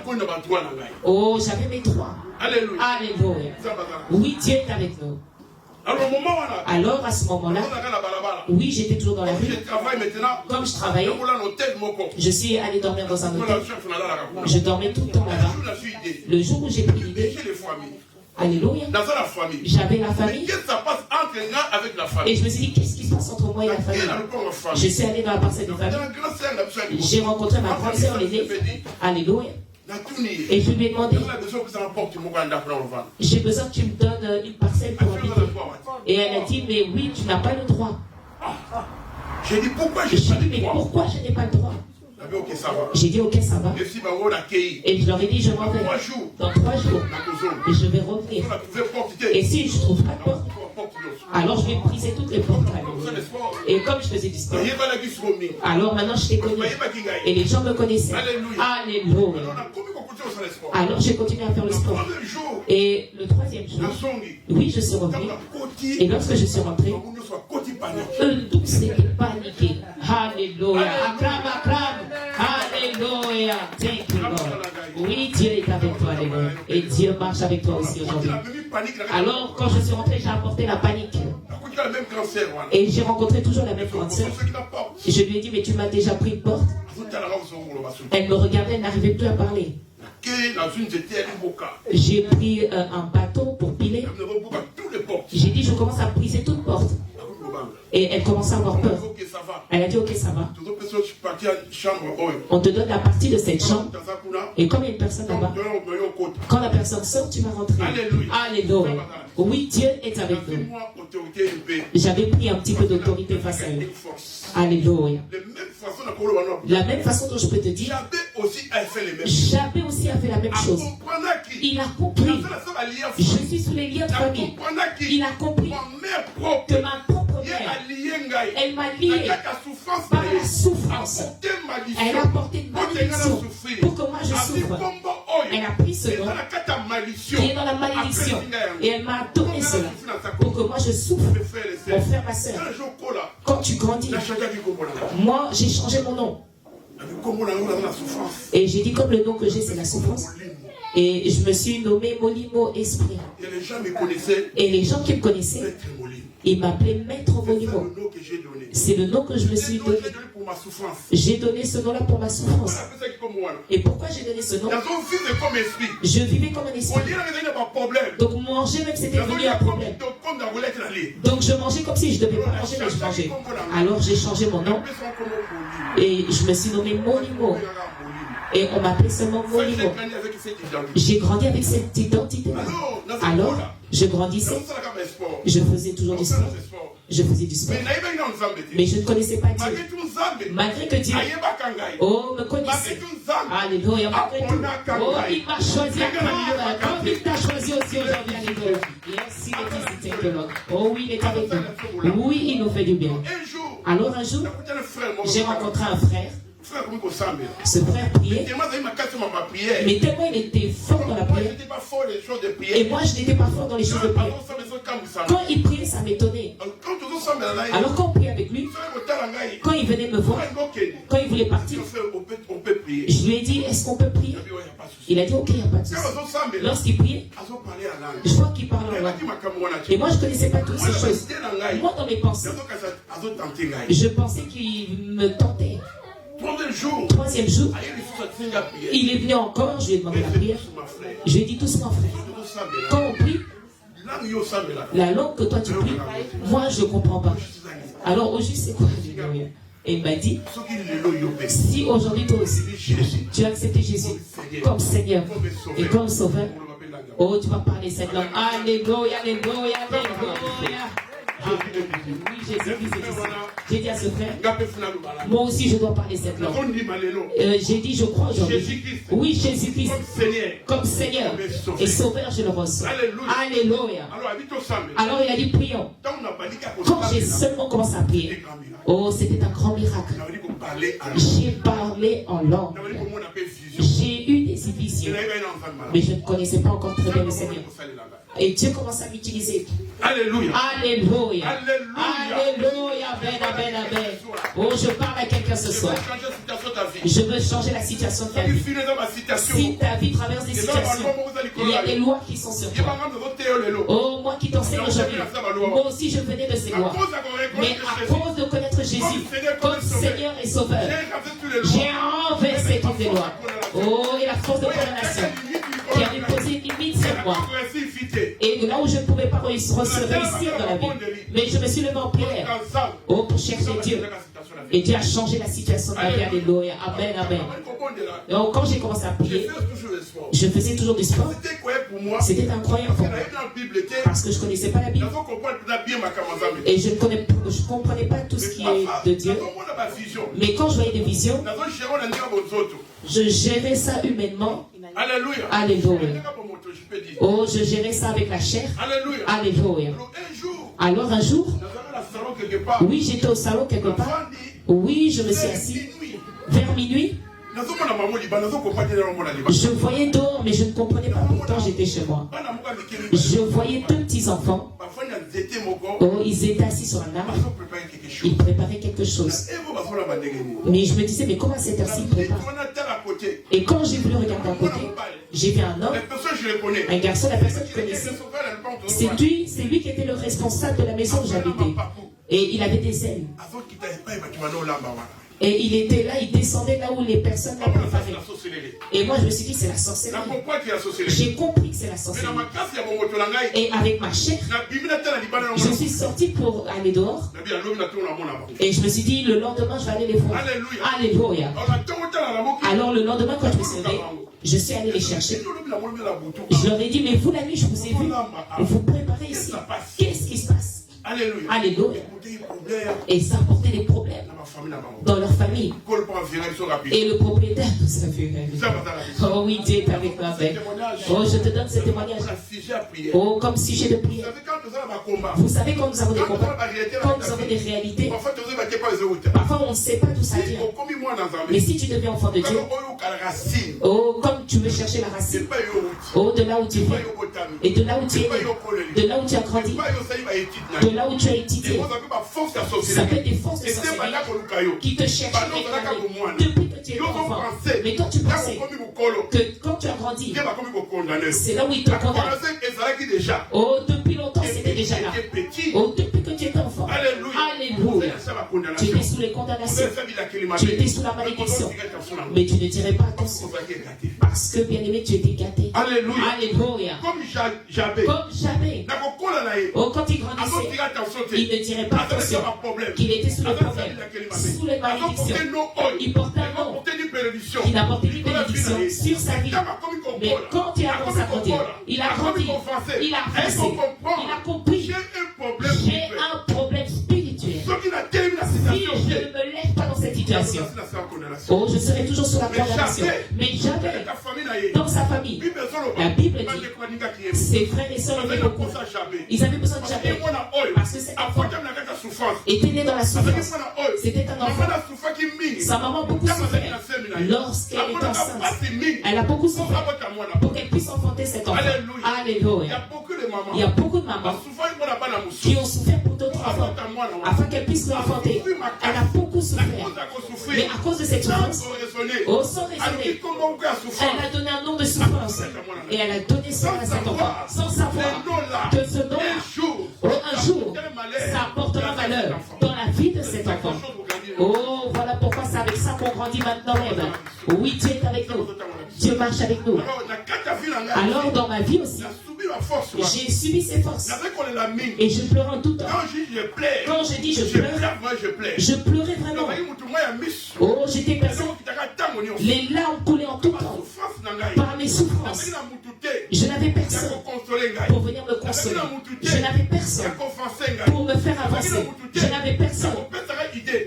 Oh, j'avais mes droits. Alléluia. Oui, Dieu est avec nous. Alors à ce moment-là, oui, j'étais toujours dans la rue. Comme je travaillais, je suis allé dormir dans un hôtel. Je dormais tout le temps là-bas. Le jour où j'ai pris l'idée, alléluia, j'avais la famille. Et je me suis dit, qu'est-ce qui se passe entre moi et la famille? Je suis allé dans la parcelle de famille. J'ai rencontré ma grande sœur l'aînée. Alléluia. Et je lui ai demandé, j'ai besoin que tu me donnes une parcelle pour habiter. Et elle a dit, mais oui, tu n'as pas le droit. J'ai dit, pourquoi je n'ai pas le droit? J'ai dit, ok, ça va. Et je leur ai dit, je m'en vais. Dans 3 jours, et je vais revenir. Et si je ne trouve pas de porte, alors je vais briser toutes les portes. Et comme je faisais du sport, alors maintenant je t'ai connu. Et les gens me connaissaient. Alléluia. Alors j'ai continué à faire le sport. Et le 3e jour, oui, je suis revenu. Et lorsque je suis rentré, eux tous étaient paniqués. Alléluia. Acclame. Alléluia. Thank you, Lord. Oui, Dieu est avec toi, alléluia. Et Dieu marche avec toi aussi aujourd'hui. Alors, quand je suis rentré, j'ai apporté la panique. Et j'ai rencontré toujours la même grande sœur. Et je lui ai dit, mais tu m'as déjà pris une porte. Elle me regardait, elle n'arrivait plus à parler. J'ai pris un bâton pour piler. J'ai dit, je commence à briser toute porte. Et elle commence à avoir peur. Elle a dit, ok, ça va. On te donne la partie de cette chambre. Et comme il y a une personne là-bas, quand la personne sort, tu vas rentrer. Alléluia. Oui, Dieu est avec nous. J'avais pris un petit peu d'autorité face à eux. Alléluia. La même façon dont je peux te dire, Jabé aussi a fait la même chose. Il a compris. Je suis sous les liens de famille. Il a compris que ma propre mère, elle m'a lié par la souffrance. Elle a apporté une malédiction pour que moi je souffre. Elle a pris ce nom qui est dans la malédiction et elle m'a donné cela pour que moi je souffre. Mon frère, ma soeur, quand tu grandis, moi j'ai changé mon nom. Et j'ai dit comme le nom que j'ai c'est la souffrance. Et je me suis nommé Molimo Esprit. Et les gens qui me connaissaient, ils m'appelaient Maître Molimo. C'est le nom que je me suis donné. J'ai donné ce nom-là pour ma souffrance. Et pourquoi j'ai donné ce nom? Je vivais comme un esprit. Donc manger même c'était devenu un problème. Donc je mangeais comme si je ne devais pas manger, mais je mangeais. Alors j'ai changé mon nom. Et je me suis nommé Molimo. Et on m'appelait seulement Molimo. J'ai grandi avec cette identité-là. Alors, je grandissais. Je faisais toujours du sport. Je faisais du sport. Mais je ne connaissais pas Dieu. Malgré que Dieu, oh, me connaissait. Alléluia. Malgré tout. Oh, il m'a choisi à part. Comme il t'a choisi aussi aujourd'hui. Alléluia. Merci de visiter l'autre. Oh oui, il est avec nous. Oui, il nous fait du bien. Alors un jour, j'ai rencontré un frère. Ce frère priait, mais tellement il était fort dans la prière, et moi je n'étais pas fort dans les choses de prière. Quand il priait, ça m'étonnait. Alors quand on priait avec lui, quand il venait me voir, quand il voulait partir, je lui ai dit, est-ce qu'on peut prier? Il a dit, ok, il n'y a pas de souci. Lorsqu'il priait, je vois qu'il parlait en langue. Et moi je ne connaissais pas toutes ces choses. Moi dans mes pensées, je pensais qu'il me tentait. Troisième jour, il est venu encore, je lui ai demandé la prière. Je lui ai dit doucement frère, quand on prie, la langue que toi tu pries, moi je ne comprends pas. Alors au juste c'est quoi? Et il m'a dit, si aujourd'hui toi aussi, tu as accepté Jésus comme Seigneur et comme Sauveur, oh tu vas parler cette langue. Alléluia, alléluia, alléluia. Oui, Jésus-Christ est ici. J'ai dit à ce frère, moi aussi je dois parler cette langue. J'ai dit, je crois aujourd'hui. Oui, Jésus-Christ, comme Seigneur et Sauveur, je le reçois. Alléluia. Alors il a dit, prions. Quand j'ai seulement commencé à prier, oh, c'était un grand miracle. J'ai parlé en langue. J'ai eu des visions, mais je ne connaissais pas encore très bien le Seigneur. Et Dieu commence à m'utiliser. Alléluia. Alléluia. Alléluia. Alléluia. Amen, amen, amen. Oh, je parle à quelqu'un ce soir. Je veux changer la situation de ta vie. Si ta vie traverse des situations, il y a des lois qui sont sur toi. Oh, moi qui t'enseigne aujourd'hui, moi aussi je venais de ces lois. Mais à cause de connaître Jésus comme Seigneur et Sauveur, j'ai renversé toutes les lois. Oh, et la force de condamnation qui avait posé une limite sur moi. Et là où je ne pouvais pas réussir dans la vie, mais je me suis levé en prière, oh, pour chercher Dieu. Et Dieu a changé la situation de ma vie. Alléluia. Amen, amen. Donc quand j'ai commencé à prier, je faisais toujours du sport. C'était incroyable pour moi. Parce que je ne connaissais pas la Bible. Et je ne comprenais pas tout ce qui est de Dieu. Mais quand je voyais des visions, je gérais ça humainement. Alléluia. Alléluia. Oh, je gérais ça avec la chair. Alléluia. Alors un jour, oui, j'étais au salon quelque part. Oui, je me suis assis. Vers minuit, je voyais dehors, mais je ne comprenais pas pourtant j'étais chez moi. Je voyais deux petits enfants. Oh, ils étaient assis sur un arbre. Ils préparaient quelque chose. Mais je me disais, mais comment à cette heure-ci ils préparent? Et quand j'ai voulu regarder à côté, J'ai vu un homme, La personne, je le connais. un garçon, la personne que je Il était connaissais. sauveur, elle n'est pas C'est lui qui était le responsable de la maison où j'habitais. Et il avait des ailes. Et il était là, il descendait là où les personnes l'avaient préparé. Et moi je me suis dit c'est la sorcellerie. J'ai compris que c'est la sorcellerie. Et avec ma chair, je suis sorti pour aller dehors. Et je me suis dit le lendemain je vais aller les voir. Alléluia. Alors le lendemain quand je me suis réveillé, je suis allé les chercher. Je leur ai dit mais vous la nuit je vous ai vu. Vous préparez ici. Qu'est-ce qui se passe? Alléluia. Et ça apportait des problèmes dans leur famille. Et le propriétaire nous a vu. Oh oui, Dieu est avec moi. Oh, je te donne ce témoignage. Oh, comme sujet de prière. Vous savez quand nous avons des combats, quand nous avons des réalités, parfois on ne sait pas d'où ça vient. Mais si tu deviens enfant de Dieu, oh, comme tu veux chercher la racine, oh, de là où tu viens, et de là où tu es né, de là où tu as grandi, de là où tu as étudié, ça peut être des forces de sorcellerie qui te cherchent depuis que tu es enfant. Mais toi tu pensais que quand tu as grandi, c'est là où ils te condamnent. Oh, depuis longtemps c'était déjà là. Oh, depuis que tu étais enfant. Alléluia. Tu étais sous les condamnations. Tu étais sous la malédiction. Mais tu ne dirais pas attention. Parce que bien aimé tu étais gâté. Alléluia. Comme jamais. Oh, quand il grandissait, il ne dirait pas attention qu'il était sous le problème, sous les malédictions. Il portait un nom. Il apportait une bénédiction sur sa vie. Mais quand il a commencé à grandir, il a grandi, il a avancé, il a compris. J'ai un problème spirituel. Si je ne me lève pas dans cette situation, oh, je serai toujours sous la condamnation. Mais jamais dans sa famille. La Bible dit, ses frères et sœurs avaient beaucoup. Ils avaient besoin de Jabez. Parce que cet enfant était né dans la souffrance. C'était un enfant. Sa maman beaucoup souffrait. Lorsqu'elle était enceinte, elle a beaucoup souffert pour qu'elle puisse enfanter cet enfant. Alléluia. Il y a beaucoup de mamans qui ont souffert pour d'autres enfants afin qu'elles puissent l'enfanter. Elle a beaucoup souffert. Mais à cause de cette souffrance, oh, sans raisonner, elle a donné un nom de souffrance. Et elle a donné ça à cet enfant sans savoir que ce nom, oh, un jour, ça apportera malheur dans la vie de cet enfant. Oh, voilà pourquoi c'est avec ça qu'on grandit maintenant même. Oui, Dieu est avec nous. Dieu marche avec nous. Alors dans ma vie aussi, j'ai subi ces forces. Et je pleurais en tout temps. Quand je dis je pleure, je pleurais vraiment. Oh, j'étais personne. Les larmes coulaient en tout temps. Par mes souffrances. Je n'avais personne pour venir me consoler. Je n'avais personne pour me faire avancer. Je n'avais personne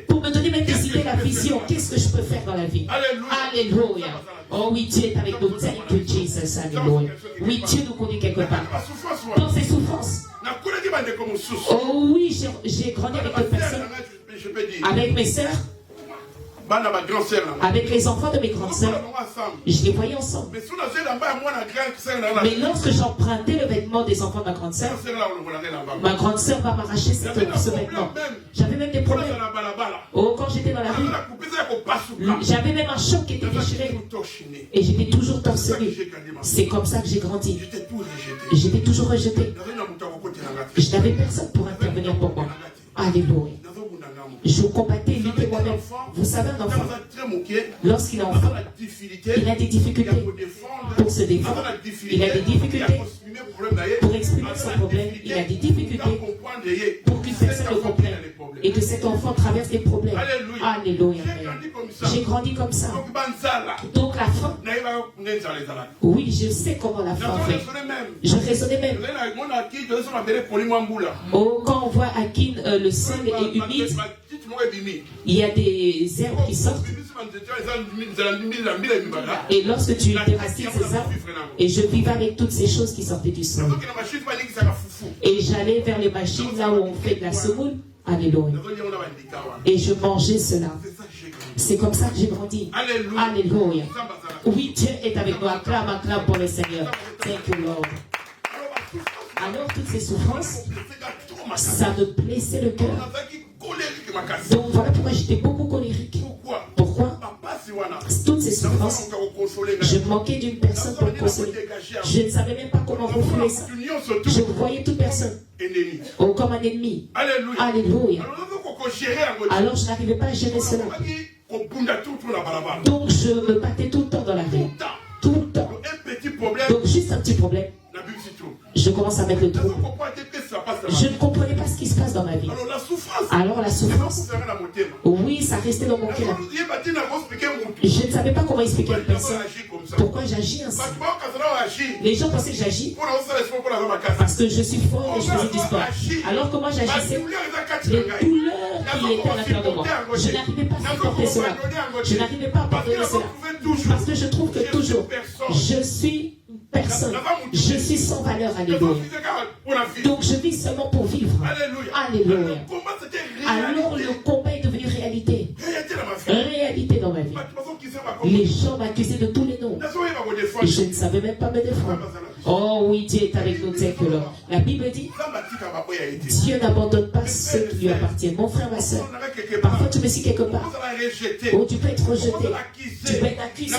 pour me donner même des idées, la vision. Qu'est-ce que je peux faire dans la vie? Alléluia. Oh oui, Dieu est avec nous. Thank you, Jesus. Alléluia. Oui, Dieu nous connaît quelque part. Dans ses souffrances. Oh oui, j'ai grandi avec des personnes. Avec mes sœurs. Avec les enfants de mes grandes sœurs, je les voyais ensemble. Mais lorsque j'empruntais le vêtement des enfants de ma grande sœur, ma grande sœur va m'arracher ce vêtement. J'avais même des problèmes. Oh, quand j'étais dans la rue, j'avais même un choc qui était déchiré. Et j'étais toujours torse nu. C'est comme ça que j'ai grandi. J'étais toujours rejeté. Je n'avais personne pour intervenir pour moi. Alléluia. Je combattais, luttais moi-même. Vous savez, un enfant, lorsqu'il est enfant, il a des difficultés pour se défendre. Il a des difficultés pour exprimer son problème. Il a des difficultés pour qu'une personne le comprenne. Et que cet enfant traverse des problèmes. Alléluia. J'ai grandi comme ça. Donc la faim, oui, je sais comment la faim fait. Je raisonnais même. Oh, quand on voit Akin, le sol est humide, il y a des herbes qui sortent. Et lorsque tu déracines ces arbres, et je vivais avec toutes ces choses qui sortaient du sol. Et j'allais vers les machines là où on fait de la semoule. Alléluia. Et je mangeais cela. C'est comme ça que j'ai grandi. Alléluia. Oui, Dieu est avec nous. Acclame pour le Seigneur. Thank you, Lord. Alors, toutes ces souffrances, ça me blessait le cœur. Donc, voilà pourquoi j'étais beaucoup colérique. Pourquoi? Toutes ces souffrances, Je manquais d'une personne pour me consoler. Je ne savais même pas comment refouler ça. Je voyais toute personne comme un ennemi. Alléluia. Alors je n'arrivais pas à gérer cela. Donc je me battais tout le temps dans la rue. Tout le temps. Donc juste un petit problème. Je commence à mettre le trou. Je ne comprenais pas ce qui se passe dans ma vie. Alors la souffrance, oui, ça restait dans mon cœur. Je ne savais pas comment expliquer à une personne pourquoi j'agis ainsi. Les gens pensaient que j'agis parce que je suis fort et je faisais du sport. Alors comment j'agissais? Les douleurs qui étaient à l'intérieur de moi. Je n'arrivais pas à supporter cela. Je n'arrivais pas à pardonner cela. Parce que je trouve que toujours, je suis personne. Je suis sans valeur, alléluia. Donc je vis seulement pour vivre. Alléluia. Alors le combat est devenu réalité. Réalité dans ma vie. Les gens m'accusaient de tous les noms. Je ne savais même pas me défendre. Oh oui, Dieu est avec nous, tel que l'homme. La Bible dit, Dieu n'abandonne pas ceux qui lui appartiennent. Mon frère, ma soeur, parfois tu me suis quelque part. Oh, tu peux être rejeté. Tu peux être accusé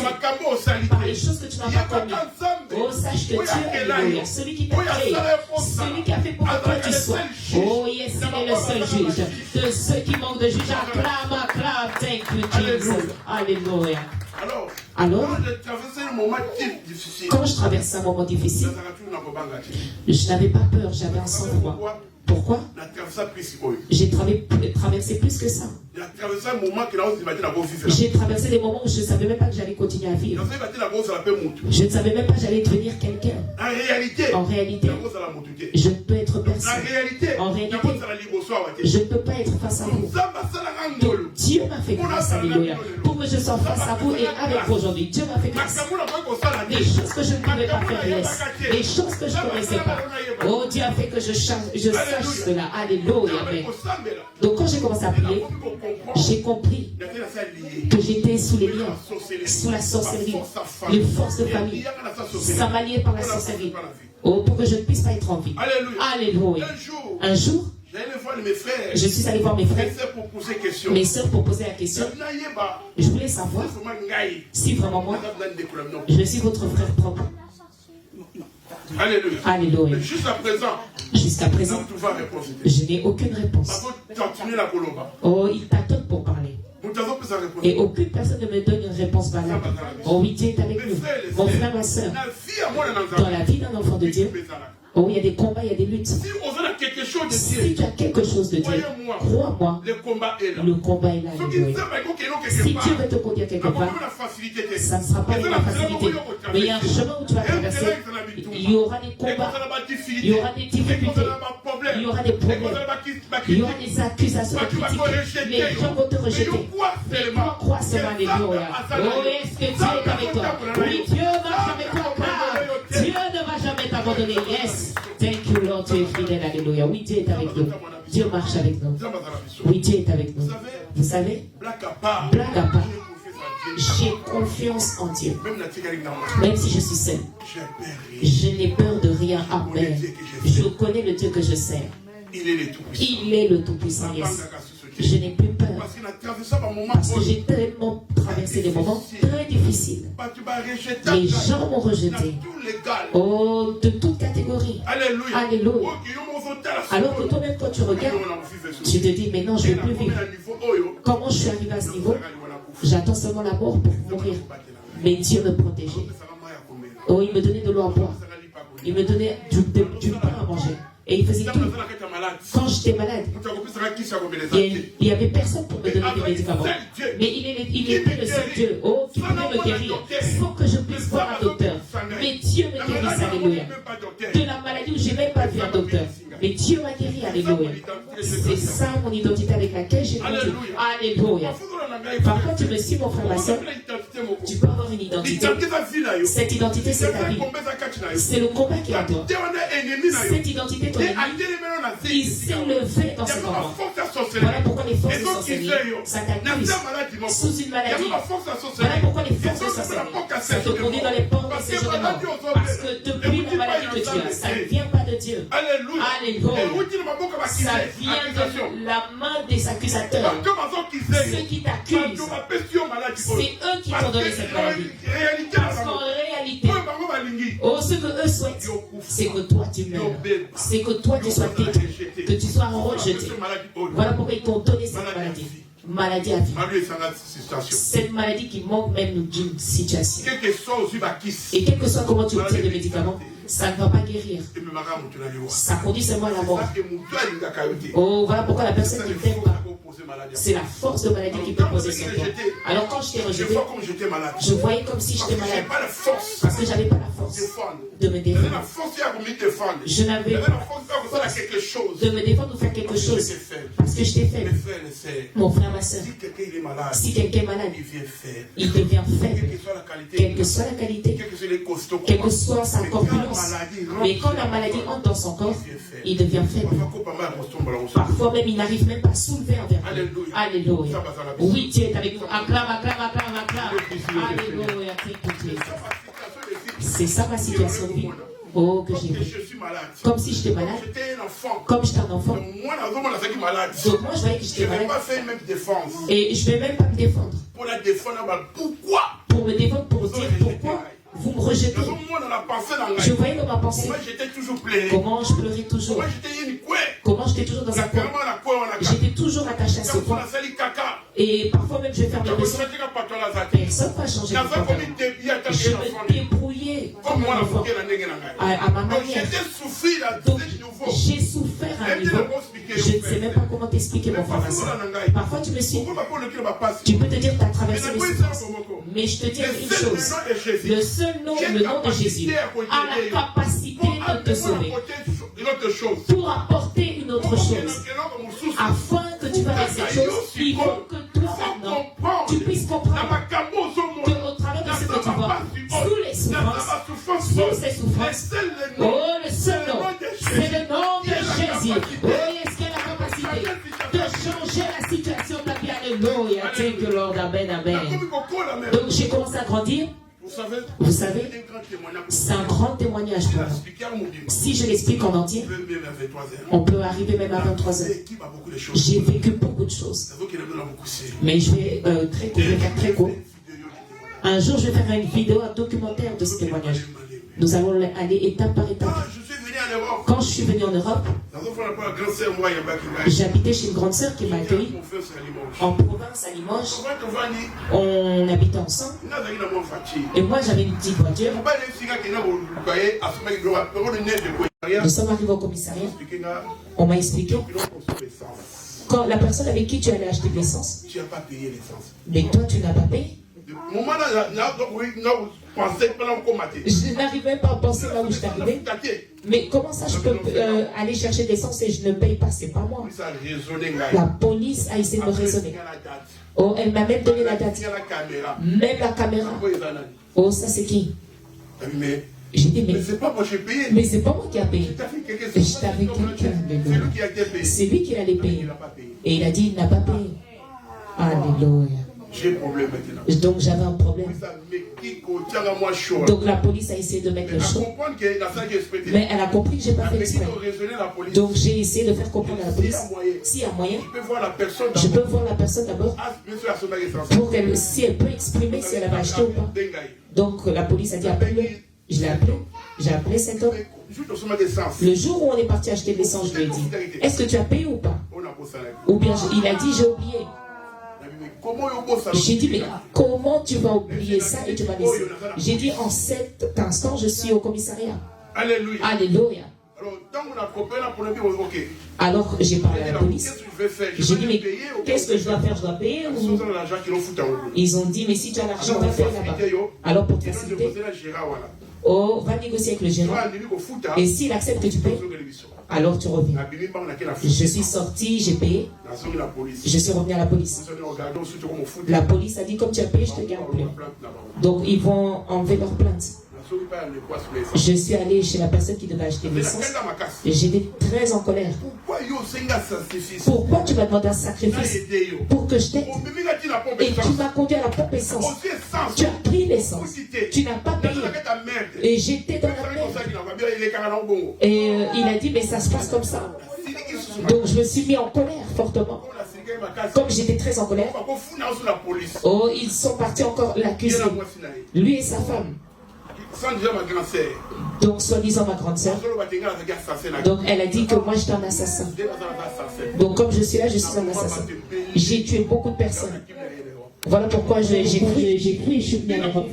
par les choses que tu n'as pas commises. Oh, sache que Dieu est alléluia. Celui qui t'a créé, celui qui a fait pour que toi tu sois. Oh, yes, il est le seul juge. De ceux qui manquent de juge, acclame, thank you, Jesus. Alléluia. Alors, quand je traversais un moment difficile, je n'avais pas peur, j'avais un sang-froid. Pourquoi? J'ai traversé plus que ça. J'ai traversé des moments où je ne savais même pas que j'allais continuer à vivre. Je ne savais même pas que j'allais devenir quelqu'un. En réalité, je ne peux être personne. En réalité, je ne peux pas être face à vous. Donc, Dieu m'a fait grâce, alléluia, pour que je sois face à vous et avec vous aujourd'hui. Dieu m'a fait grâce. Des choses que je ne pouvais pas faire, yes. Des choses que je ne connaissais pas. Oh, Dieu a fait que je sache cela. Alléluia. Amen. Donc quand j'ai commencé à prier, j'ai compris que j'étais sous les liens, sous la sorcellerie, les forces de famille. Ça m'a lié par la sorcellerie. Oh, pour que je ne puisse pas être en vie. Alléluia. Un jour, je suis allé voir mes frères, mes soeurs pour poser la question. Je voulais savoir si vraiment moi, je suis votre frère propre. Alléluia. Alléluia. Jusqu'à présent, je n'ai aucune réponse. Oh, il tâtonne pour parler. Et aucune personne ne me donne une réponse valable. Oh oui, Dieu est avec nous. Mon frère, ma soeur, dans la vie d'un enfant de Dieu, oh, il y a des combats, il y a des luttes. Si tu as quelque chose de Dieu, crois-moi, le combat est là. Alléluia. Si Dieu veut te conduire quelque part, ça ne sera pas une facilité. Mais il y a un chemin où tu vas traverser. Il y aura des combats, il y aura des difficultés, il y aura des problèmes, il y aura des accusations, des critiques. Les gens vont te rejeter. Mais toi, crois seulement, alléluia. Oh, est-ce que Dieu est avec toi? Oui, Dieu ne va jamais t'abandonner. Dieu ne va jamais t'abandonner. Yes. Thank you, Lord, tu es fidèle, alléluia. Oui, Dieu est avec nous. Dieu marche avec nous. Oui, Dieu est avec nous. Vous savez, blague à part, j'ai confiance en Dieu. Même si je suis seul, je n'ai peur de rien. Amen. Je connais le Dieu que je sers. Il est le Tout-Puissant. Yes. Je n'ai plus peur. Parce que j'ai tellement traversé des moments très difficiles. Les gens m'ont rejeté. Oh, de toute catégorie. Alléluia. Alors que toi-même, quand tu regardes, tu te dis, mais non, je ne vais plus vivre. Comment je suis arrivé à ce niveau? J'attends seulement la mort pour mourir. Mais Dieu me protégeait. Oh, il me donnait de l'eau à boire. Il me donnait du pain à manger. Et il faisait tout. Quand j'étais malade, il n'y avait personne pour me donner des médicaments. Mais il était le seul Dieu, oh, qui pouvait me guérir sans que je puisse voir un docteur. Mais Dieu me guérissait, alléluia. De la maladie où je n'ai même pas vu un docteur. Mais Dieu m'a guéri, alléluia. C'est ça mon identité avec laquelle j'ai grandi. Alléluia. Parfois tu me suis, mon frère, ma soeur, tu peux avoir une identité. Cette identité, c'est ta vie. C'est le combat qui est à toi. Cette identité, ton ennemi, il s'est levé dans ce moment. Voilà pourquoi les forces de sorcellerie, ça t'accuse sous une maladie. Voilà pourquoi les forces de sorcellerie, ça te conduit dans les portes de séjour des morts. Parce que depuis la maladie que tu as, ça ne vient pas de Dieu. Alléluia. Ça vient de la main des accusateurs. Ceux qui t'accusent, c'est eux qui t'ont donné cette maladie. c'est que toi tu meurs. C'est que toi tu sois détruit, que tu sois rejeté. Voilà pourquoi ils t'ont donné cette maladie. Maladie à vie. Cette maladie qui manque même d'une situation. Et quel que soit comment tu obtiens les médicaments, ça ne va pas guérir. Ça conduit seulement à la mort. Oh, voilà pourquoi la personne qui t'aime pas, c'est la force de maladie qui peut poser son corps. Alors quand je t'ai rejeté, je voyais comme si j'étais malade. Parce que j'avais pas la force de me défendre. Je n'avais pas la force de me défendre ou faire quelque chose. Parce que j'étais faible. Mon frère, ma soeur, si quelqu'un est malade, il devient faible. Quelle que soit la qualité, quelle que soit sa corpulence. Mais quand la maladie entre dans son corps, il devient faible. Parfois même, il n'arrive même pas à soulever un verre. Alléluia. Oui, Dieu est avec nous. Acclame, acclame, acclame, acclame. Alléluia. C'est ça ma situation de vie. Oh, que j'ai vu. Comme si j'étais malade. Comme j'étais un enfant. Donc moi, je voyais que j'étais malade. Et je ne vais même pas me défendre. Pour me défendre, pour dire pourquoi vous me rejetez. Je voyais dans ma pensée comment je pleurais toujours. Comment j'étais toujours dans un coin. J'étais toujours attaché à ce coin. Et parfois même je vais faire mes besoins. Personne ne va changer de pantalon. Je me débrouillais comme un enfant à ma manière. Donc j'ai souffert à un niveau. Je ne sais même pas comment t'expliquer, mon frère. Parfois tu me suis. Tu peux te dire que tu as traversé les souffrances. Mais je te dis une chose. Le seul nom, le nom de Jésus, a la capacité de te sauver. Pour apporter une autre chose. Afin que tu fasses cette chose, il faut que toi maintenant, tu puisses comprendre qu'au travers de ce que tu vois, sous les souffrances, sous ces souffrances, oh, le seul nom, c'est le nom de Jésus. Oh, est-ce qu'il a la capacité de changer la situation de ta vie? Alléluia. Thank you, Lord. Amen, amen. Donc, j'ai commencé à grandir. Vous savez, c'est un grand témoignage pour moi. Si je l'explique en entier, on peut arriver même à 23 heures. J'ai vécu beaucoup de choses. Mais je vais faire très court. Un jour, je vais faire une vidéo, un documentaire de ce témoignage. Nous allons aller étape par étape. Quand je suis venu en Europe, j'habitais chez une grande sœur qui m'a accueilli en province à Limoges. On habitait ensemble. Et moi, j'avais une petite voiture. Nous sommes arrivés au commissariat. On m'a expliqué. Quand la personne avec qui tu allais acheter de l'essence, mais toi, tu n'as pas payé. Je n'arrivais pas à penser là où je suis arrivé. Mais comment ça je peux aller chercher de l'essence et je ne paye pas? C'est pas moi. La police a essayé de me raisonner. Oh, elle m'a même donné la date. Même la caméra. Oh, ça c'est qui? J'ai dit, mais c'est pas moi qui ai payé. Mais c'est pas moi qui ai payé. J'étais avec quelqu'un. C'est lui qui allait payer. Et il a dit, il n'a pas payé. Alléluia. J'ai problème maintenant. Donc j'avais un problème. Donc la police a essayé de mettre le chaud. Mais elle a compris que je n'ai pas fait exprès. Donc j'ai essayé de faire comprendre à la police. S'il y a moyen, je peux voir la personne d'abord. Pour qu'elle, si elle peut exprimer si elle avait acheté ou pas. Donc la police a dit appelle-le. Je l'ai appelé. J'ai appelé cet homme. Le jour où on est parti acheter de l'essence, je lui ai dit, est-ce que tu as payé ou pas? Ou bien il a dit j'ai oublié. J'ai dit, mais comment tu vas oublier ça et tu vas laisser? J'ai dit, en cet instant, je suis au commissariat. Alléluia. Alléluia. Alors, j'ai parlé à la police. J'ai dit, mais qu'est-ce que je dois faire? Je dois payer ou... Ils ont dit, mais si tu as l'argent, on va faire là-bas. Alors, pour te faciliter, oh, va négocier avec le gérant. Et s'il accepte que tu payes, alors tu reviens. Je suis sorti, j'ai payé. Je suis revenu à la police. La police a dit, comme tu as payé, je te garde plus. Donc ils vont enlever leur plainte. Je suis allé chez la personne qui devait acheter l'essence. J'étais très en colère. Pourquoi tu m'as demandé un sacrifice pour que je t'aide? Et tu m'as conduit à la pompe essence. Tu as pris l'essence. Tu n'as pas payé. Et j'étais dans la merde. Et il a dit, mais ça se passe comme ça. Donc je me suis mis en colère fortement. Comme j'étais très en colère. Oh, ils sont partis encore l'accuser. Lui et sa femme. Sans dire ma grande sœur. Donc, soi-disant ma grande sœur. Donc, elle a dit que moi, j'étais un assassin. Donc, comme je suis là, je suis un assassin. J'ai tué beaucoup de personnes. Voilà pourquoi j'ai cru et je suis venu en Europe.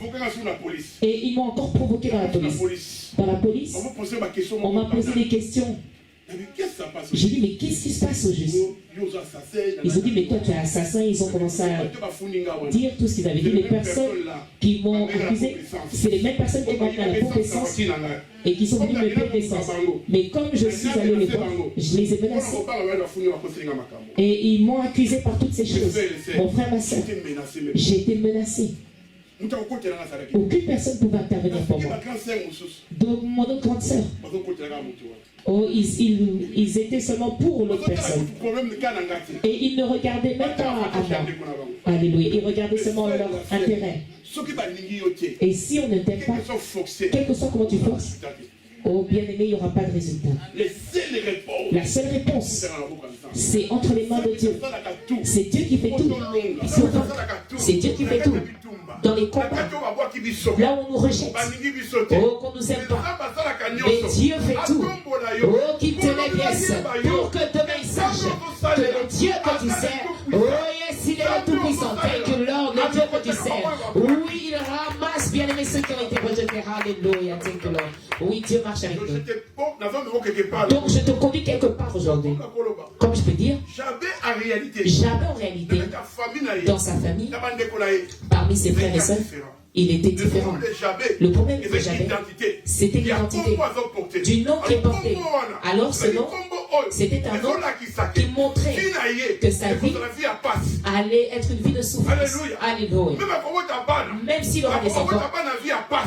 Et ils m'ont encore provoqué dans la police. Dans la police, on m'a posé des questions. J'ai dit, mais qu'est-ce qui se passe au juste? Ils ont dit, mais toi tu es assassin. Ils ont commencé à dire tout ce qu'ils avaient dit. Les personnes qui m'ont accusé, c'est les mêmes personnes qui m'ont amené à la confessance et qui sont venues me payer l'essence. Mais comme je suis allé les voir, je les ai menacés. Et ils m'ont accusé par toutes ces choses. Mon frère, ma soeur, j'ai été menacé. Aucune personne ne pouvait intervenir pour moi. Donc mon autre grande sœur, oh, ils étaient seulement pour l'autre personne. Et ils ne regardaient même pas à moi. Alléluia. Ils regardaient seulement leur intérêt. Et si on ne t'aime pas, quel que soit comment tu forces, oh bien-aimé, il n'y aura pas de résultat. La seule réponse, c'est entre les mains de Dieu. C'est Dieu qui fait tout. C'est Dieu qui fait tout. Dans les combats, là où on nous rejette, oh, qu'on nous aime pas, mais Dieu fait tout. Oh, qu'il te laisse pour que demain il sache que le Dieu que tu sers, oh yes, il est le tout-puissant, que Lord, le Dieu que tu sers, oui, il ramasse bien aimé ceux qui ont été rejetés. Alléluia, thank you Lord. Oui, Dieu marche avec nous. Donc je te conduis quelque part aujourd'hui. Comme je peux dire, Jabé en réalité, dans sa famille, parmi ses frères et sœurs, il était différent. Le problème de Jabé, c'était l'identité du nom qu'il portait. Alors ce nom, c'était un nom qui montrait que sa vie allait être une vie de souffrance. Alléluia. Même s'il aura des enfants,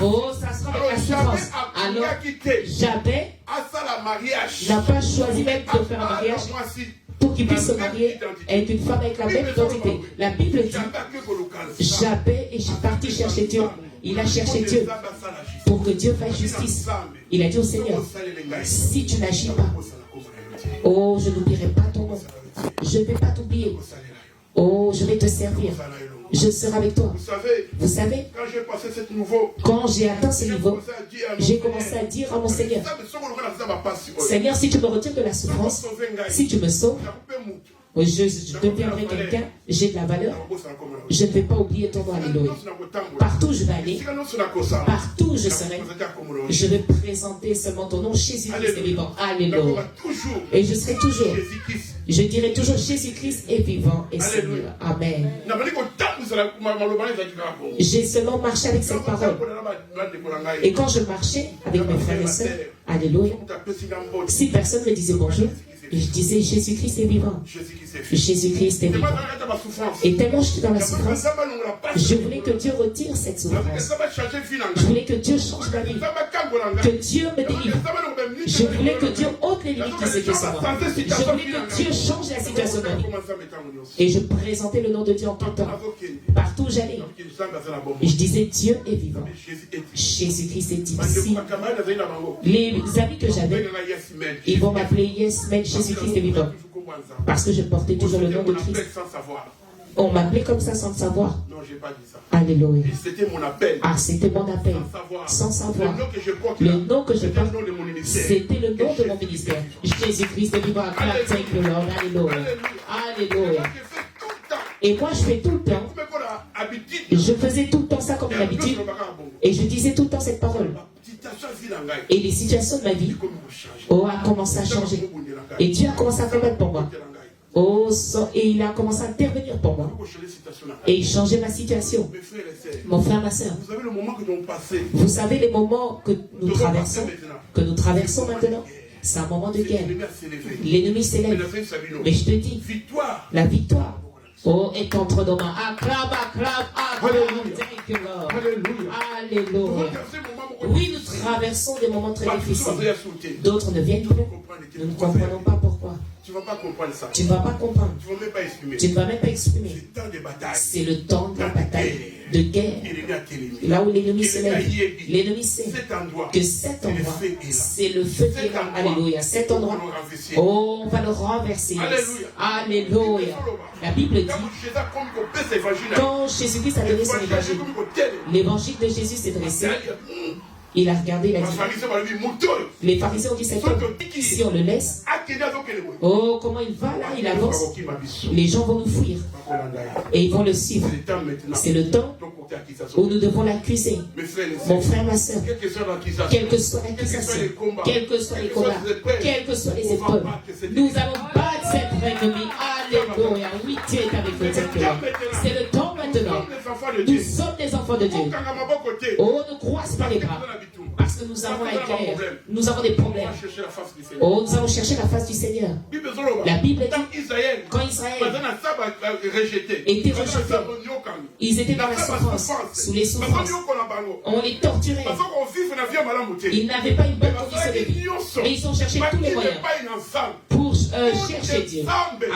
oh, ça sera avec la souffrance. Alors, Jabé n'a pas choisi même de faire un mariage pour qu'il puisse se marier avec une femme avec la même identité. La Bible dit, Jabé est parti chercher Dieu. Il a cherché Dieu pour que Dieu fasse justice. Il a dit au Seigneur, si tu n'agis pas, oh, je n'oublierai pas ton nom. Je ne vais pas t'oublier. Oh, je vais te servir. Je serai avec toi. Vous savez, quand j'ai atteint ce niveau, j'ai commencé à dire à mon Seigneur, Seigneur, si tu me retires de la souffrance, si tu me sauves, je deviendrai quelqu'un, j'ai de la valeur. Je ne vais pas oublier ton nom, alléluia. Partout où je vais aller, partout où je serai, je vais présenter seulement ton nom, Jésus-Christ est vivant, alléluia. Et je serai toujours, je dirai toujours, Jésus-Christ est vivant et Seigneur, amen. J'ai seulement marché avec cette parole. Et quand je marchais avec mes frères et sœurs, alléluia, si personne me disait bonjour, je disais Jésus-Christ est vivant. Jésus-Christ est vivant. Et tellement je suis dans la souffrance, je voulais que Dieu retire cette souffrance. Je voulais que Dieu change ma vie. Que Dieu me délivre. Je voulais que Dieu ôte les limites de ce qui est sur moi. Je voulais que Dieu change la situation de ma vie. Et je présentais le nom de Dieu en tout temps. Partout où j'allais, je disais Dieu est vivant. Jésus-Christ est ici. Les amis que j'avais, ils vont m'appeler Yes Man, Jésus-Christ est vivant. Parce que je portais toujours le nom de Christ. On m'appelait comme ça sans le savoir. Non, je n'ai pas dit ça. Alléluia. C'était mon appel. Ah, c'était mon appel. Sans savoir. Le nom que je porte, c'était le nom de mon ministère. Jésus-Christ est vivant. Thank you, Lord. Alléluia. Alléluia. Et moi, je fais tout le temps. Je faisais tout le temps ça comme une habitude. Et je disais tout le temps cette parole. Et les situations de ma vie ont commencé à changer. Et Dieu a commencé à combattre pour moi. Oh, et il a commencé à intervenir pour moi. Et il changeait ma situation. Mon frère, ma soeur, vous savez les moments que nous traversons maintenant. C'est un moment de guerre. L'ennemi s'élève. Mais je te dis, la victoire, oh, est entre nos mains. Acclame, acclame, acclame. Thank you, Lord. Alléluia. Oui, nous traversons des moments très difficiles. D'autres ne viennent plus. Nous ne comprenons pas pourquoi. Tu ne vas pas comprendre ça. Tu ne vas pas comprendre. Tu ne vas même pas exprimer. Tu ne vas même pas exprimer. C'est le temps de la bataille, de guerre. Là où l'ennemi se lève, l'ennemi sait que cet endroit, c'est le feu qui est là. Alléluia. Cet endroit, oh, on va le renverser. Alléluia. La Bible dit, quand Jésus-Christ a donné son évangile, l'évangile de Jésus s'est dressé. Il a regardé, il a dit, Bafarisi balobi moto oyo. les pharisiens ont dit, cet homme, si on le laisse, Akende azokende boye. oh, comment il va là, il avance, Bakokima biso. les gens vont nous fuir Bakolanda ye. et ils vont le suivre. C'est le temps maintenant. C'est le temps Tokoki accusation. où nous devons l'accuser. Mes frères et Mon sœurs, frère, ma soeur, quelle que soit l'accusation, quelle que soit l'accusation, quels que soient les combats, quelles que soient les épreuves, nous allons battre cet ennemi. Alléluia. Oui, Dieu est avec nous. C'est le temps maintenant. les enfants de Nous Dieu. sommes des enfants de Dieu. Okanga maboko te. Oh, ne croise pas les bras. Parce que nous avons un guerre. Nous avons des On problèmes. va chercher la face du Seigneur. Oh, nous allons chercher la face du Seigneur. Bible ezoloba. La Bible Dans dit, Israël, quand Israël bazana saba rejeté. était Bazana rejeté, saba nyokami. ils étaient dans la Bazana souffrance, souffrance. sous les Bazana souffrances. nyokola bango. On les torturait. Bazana vivre na vie malamu te. Ils n'avaient pas une bonne Bazana condition de vie. nyonso. Mais ils ont cherché tous les moyens Pas une ensemble. pour chercher Dieu.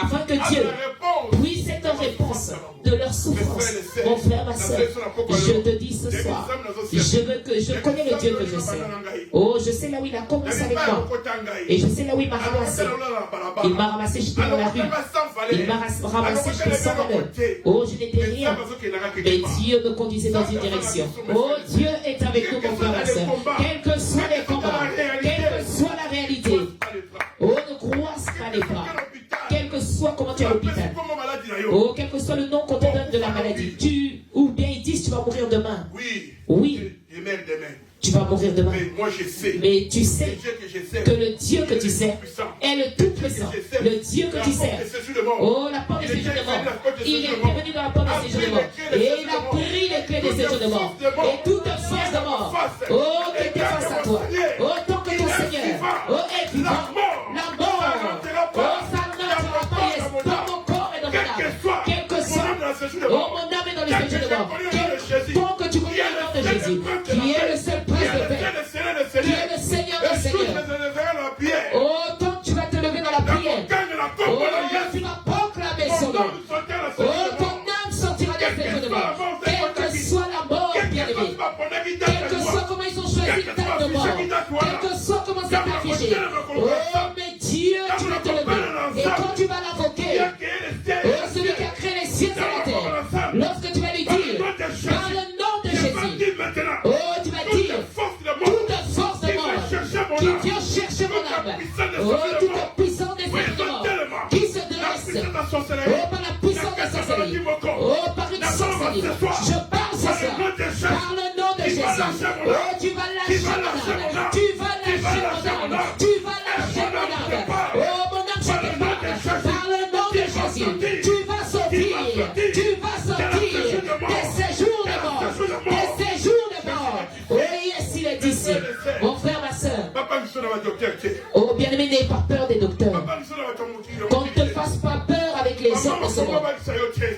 Afin que Dieu puisse être en réponse de leur souffrance. Mon frère, ma soeur, je te dis ce soir, je connais le Dieu que je sais. Oh, je sais là où il a commencé avec moi. Et je sais là où il m'a ramassé. Il m'a ramassé, j'étais dans la rue. Il m'a ramassé, j'étais sans valeur. Oh, je n'étais rien. Mais Dieu me conduisait dans une direction. Oh, Dieu est avec nous, mon frère, ma soeur. Quels que soient les combats, quelle que soit la réalité. Oh, ne croise pas les bras. Quel que soit comment tu es à l'hôpital. Oh, quel que soit le nom qu'on te donne de la maladie. Ou bien ils disent tu vas mourir demain. Oui, tu vas mourir demain. Mais moi je sais. Mais tu sais que le Dieu que tu sais est le Tout-Puissant. Le Dieu que tu sais. Oh, la porte des séjours de mort. Il est venu dans la porte des séjours de mort. Et il a pris les clés des séjours de mort. Et toute force de mort. Oh, qui était face à toi. Oh, tant que ton Seigneur. Oh, est vivant. La mort. Oh, ça n'entrera pas dans mon corps et dans mon âme. Quel que soit. Oh, mon âme est dans le séjour de mort. Tant que tu connais le nom de Jésus, qui est le seul prince de paix, qui est le Seigneur des Seigneurs. Oh, tant que tu vas te lever dans la prière. Oh, tu vas proclamer son nom. Oh, ton âme sortira des séjours de mort. Quelle que soit la mort, bien-aimé. Quel que soit comment ils ont choisi le temps de mort. Quel que soit comment c'est affiché. Oh, mais Dieu, tu vas te lever. Et quand tu vas l'invoquer, oh, celui qui a créé les cieux et la terre, lorsque tu vas lui dire, dans le nom de Jésus, oh, tu vas dire, toute force de mort qui vient chercher mon âme, oh, toute puissance des esprits de mort qui se dresse, oh, par la puissance de sorcellerie, oh, par une sorcellerie, je parle ce soir, par le nom de Jésus, oh, tu vas lâcher mon âme, tu vas lâcher mon âme, tu vas lâcher mon âme, oh, mon âme, je te parle, par le nom de Jésus, tu vas sortir des séjours de mort, des séjours de mort, oh, yes, il est ici, mon frère, ma soeur, oh, bien-aimé, n'aie pas peur des docteurs, qu'on ne te fasse pas peur avec les gens de ce monde,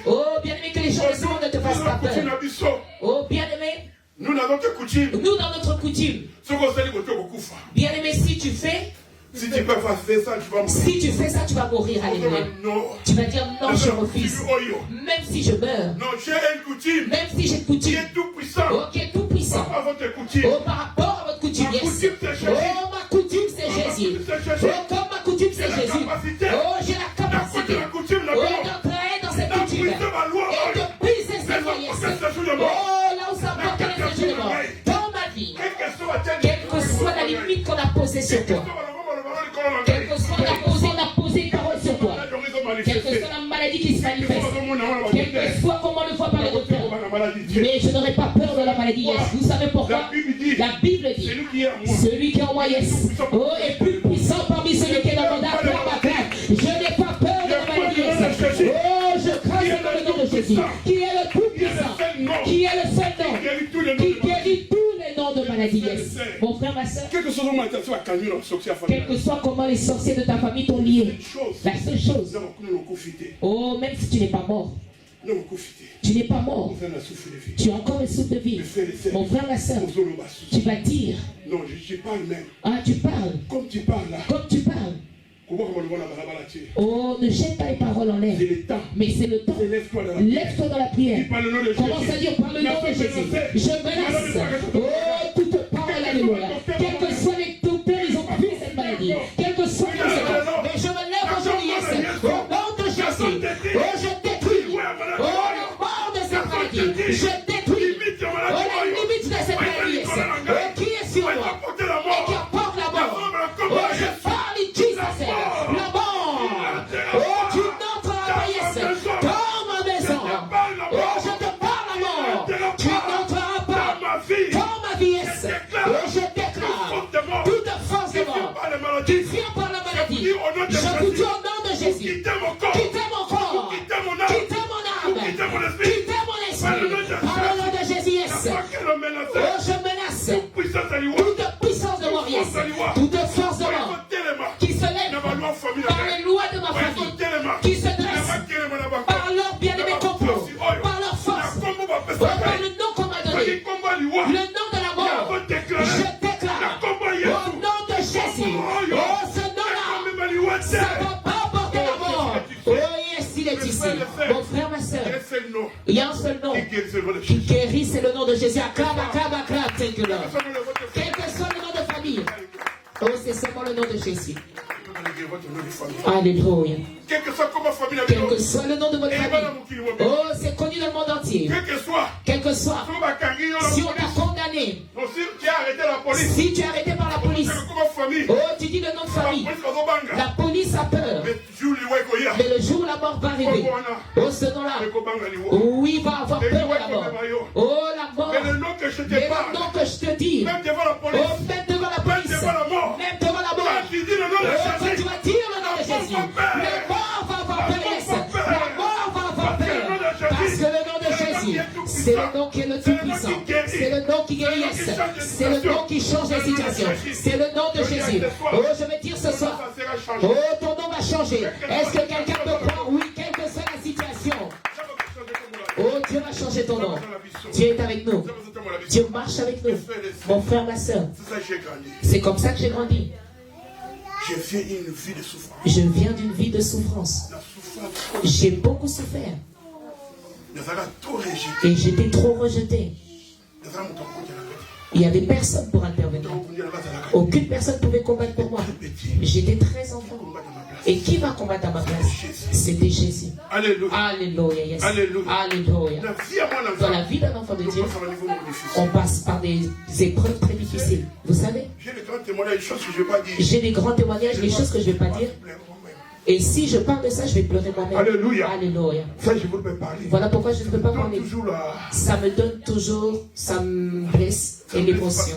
oh, bien-aimé, que les gens de ce monde ne te fassent pas peur, oh, bien-aimé, nous n'avons que coutume. nous dans notre coutume, bien-aimé, si tu fais Si tu peux faire ça, tu vas mourir. Si tu fais ça, tu vas mourir. Alléluia. Non. Tu vas dire non, je refuse. Même si je meurs. Non, j'ai une coutume. Même si j'ai une coutume. Qui est tout puissant. Ok, tout puissant. Par rapport à votre coutume. Oh, par rapport à votre coutume. Ma coutume, c'est Jésus. Oh, ma coutume, c'est Jésus. Oh, comme ma coutume, c'est Jésus. Oh, j'ai la capacité. Oh, d'entrer dans cette coutume. Et de briser ses loyers. Oh, là où ça porte les séjours de mort. Dans ma vie. Quelle que soit la limite qu'on a posée sur toi. Quelle que soit on a posé une parole sur toi. Quelle que soit la maladie qui se manifeste. Quelle que soit comment on le voit par le docteur. Mais je n'aurai pas peur de la maladie, yes. Vous savez pourquoi? La Bible dit, celui qui est en moi, yes, oh, est plus puissant parmi celui qui est dans mon âme. Je n'ai pas peur de la maladie, yes. Oh, je crains dans le nom de Jésus, qui est le tout puissant, qui est le seul nom, qui guérit tous les noms de maladie, yes. Mon frère, ma soeur, quel que soit comment les sorciers de ta famille t'ont lié, la seule chose, oh, même si tu n'es pas mort, tu n'es pas mort, tu as encore le souffle de vie. Mon frère, ma soeur, tu vas dire, non, je parle même. Ah, tu parles. Comme tu parles là. Comme tu parles. Oh, ne jette pas les paroles en l'air. Mais c'est le temps. Lève-toi dans la prière. Commence à dire par le nom de Jésus. Je menace. Oh, toute parole, alléluia. Quels que soient les docteurs, ils ont pris cette maladie. Quel que soit le Seigneur. Mais je me lève aujourd'hui, yes. Au nom de Jésus. Oh, je détruis. Oh, le mort de cette maladie. Je détruis. Oh, la limite de cette maladie, yes. Oh, qui est de Je vous dis Jésus. au nom de Jésus. Quittez mon corps. Quittez mon corps. Quittez mon âme. Quittez mon âme. Quittez mon esprit. Quittez mon Par le nom esprit. de Par le nom de Jésus, yes. N'importe quelle menace. Oh, je menace Puissance à l'Iwa. toute puissance de mort, yes. Toute force de mort qui se lève par les lois de ma famille, qui se dresse par leur bien-aimé complot, par leur force, par le nom qu'on m'a donné, le nom de la mort. Je déclare au nom de Jésus, oh, ce nom-là, ça ne va pas porter la mort. Oh, yes, il est ici. Mon frère, ma soeur, il y a un seul nom qui guérit, c'est le nom de Jésus. Acclame, acclame, acclame, thank you, Lord. Quel que soit le nom de famille, oh, c'est seulement le nom de Jésus. Alléluia. Quel que soit comment famille Quel que soit le nom de votre famille, oh, c'est connu dans le monde entier. Quel que soit, si on t'a condamné, si tu es arrêté par la police, oh, tu dis le nom de famille, la police a peur. Mais le jour où la mort va arriver, oh, ce nom-là, oui, va avoir peur de la mort. Oh, la mort, Mais le nom que je mais te le parle, nom que je te dis, même devant la oh, police, même devant la police, devant la mort, même devant la mort, tu dis le nom oh, de quand tu Jésus. vas dire le nom de Jésus, la mort va avoir peur, la mort va avoir peur, parce que le nom de Jésus, c'est le nom qui est le Tout-Puissant, c'est le nom qui guérit, c'est le nom qui change les situations, c'est le nom de Jésus. Oh, je vais dire ce soir, Ça sera changé. oh, ton nom va changer. Est-ce que quelqu'un peut croire? Oui, quelle que soit la situation. Oh, Dieu va changer ton nom. Dieu est avec nous. Dieu marche avec nous. Mon frère, ma soeur, C'est ça que j'ai grandi. c'est comme ça que j'ai grandi. J'ai fait une vie de souffrance. Je viens d'une vie de souffrance. La souffrance, J'ai beaucoup souffert nous avons tout rejeté. et j'étais trop rejeté. Nous avons tout rejeté. Il n'y avait personne pour intervenir. Aucune personne pouvait combattre pour moi. J'étais très enfant. Et qui va combattre à ma place? C'était Jésus. Alléluia. Alléluia, yes. Alléluia. Alléluia. La vie à mon Dans enfant, la vie d'un enfant de Dieu, ça va niveau mon difficile. on passe par des épreuves très difficiles. Vous savez, J'ai des grands témoignages, des choses que je ne vais pas dire. j'ai des grands témoignages, des choses que je ne vais pas dire. Et si je parle de ça, je vais pleurer moi-même. Alléluia. Alléluia. Ça, je ne peux pas parler. Voilà pourquoi je ne peux pas Donc, parler. toujours là. Ça me donne toujours, ça me blesse et l'émotion.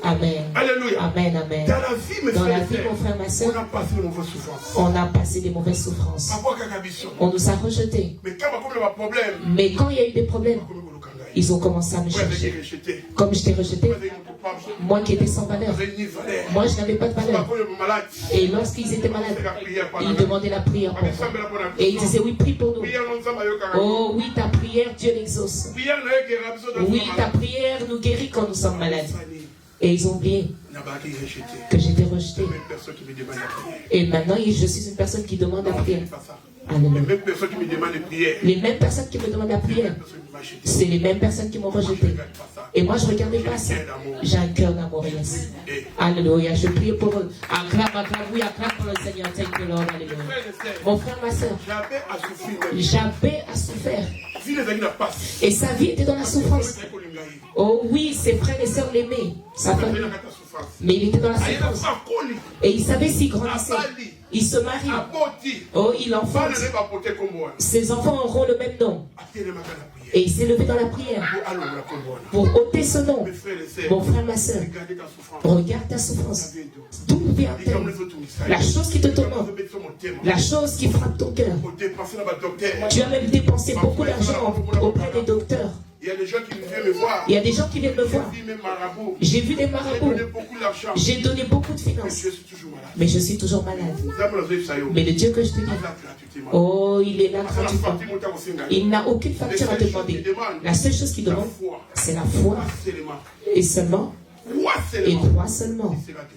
Amen. Alléluia. Amen, amen. Dans la vie, mes Dans la frères et vie, sœurs, mon frère, ma on soeur, a passé de mauvaises souffrances. on a passé des mauvaises souffrances. Avoir qu'un ambition. On nous a rejetés. Mais quand on a un problème, Mais quand il y a eu des problèmes, comme on le ils ont commencé à me Moi, j'ai chercher. rejeté. Comme je t'ai rejeté, Moi, j'ai mon papa. moi qui étais sans valeur, J'ai ni valeur. moi je n'avais pas de valeur. Quand on est malade, Et lorsqu'ils étaient malades, ils demandaient la prière pour moi. Et ils disaient, oui, prie pour nous. Oh oui, ta prière, Dieu l'exauce. Oui, ta prière nous guérit quand nous sommes malades. Et ils ont oublié que j'étais rejeté. Et maintenant, je suis une personne qui demande la prière. Les Alléluia. mêmes personnes qui me demandent de prière, Les mêmes personnes qui me demandent la prière, c'est les mêmes personnes qui m'ont rejeté. Et moi, je ne regardais pas ça. J'ai un cœur d'amour, yes. Alléluia. Je prie pour eux. Acclame, acclame, oui, acclame pour le Seigneur. Thank you, Lord. Alléluia. Mon frère, ma soeur, j'avais à souffrir. j'avais à souffrir. Vie les amis n'a pas. Et sa vie était dans la souffrance. Oh oui, ses frères et sœurs l'aimaient. Sa famille. Mais il était dans la souffrance. Et il savait s'il grandissait. Il se marie. Oh, il enfante. Ses enfants auront le même nom. Et il s'est levé dans la prière pour ôter ce nom. Mon frère, ma soeur, regarde ta souffrance. D'où vient-elle? La chose qui te tourmente, la chose qui frappe ton cœur. Tu as même dépensé beaucoup d'argent auprès des docteurs. Il y a des gens qui viennent me voir. Il y a des gens qui viennent me voir. J'ai vu des J'ai marabouts. donné beaucoup d'argent. J'ai donné beaucoup de Mais finances. je suis toujours malade. Mais je suis toujours malade. Mais le Dieu que je te dis, Oh. oh, il est là gratuitement. Il n'a aucune facture à te demander. La seule chose qu'il demande, c'est la foi. Et seulement, et crois seulement.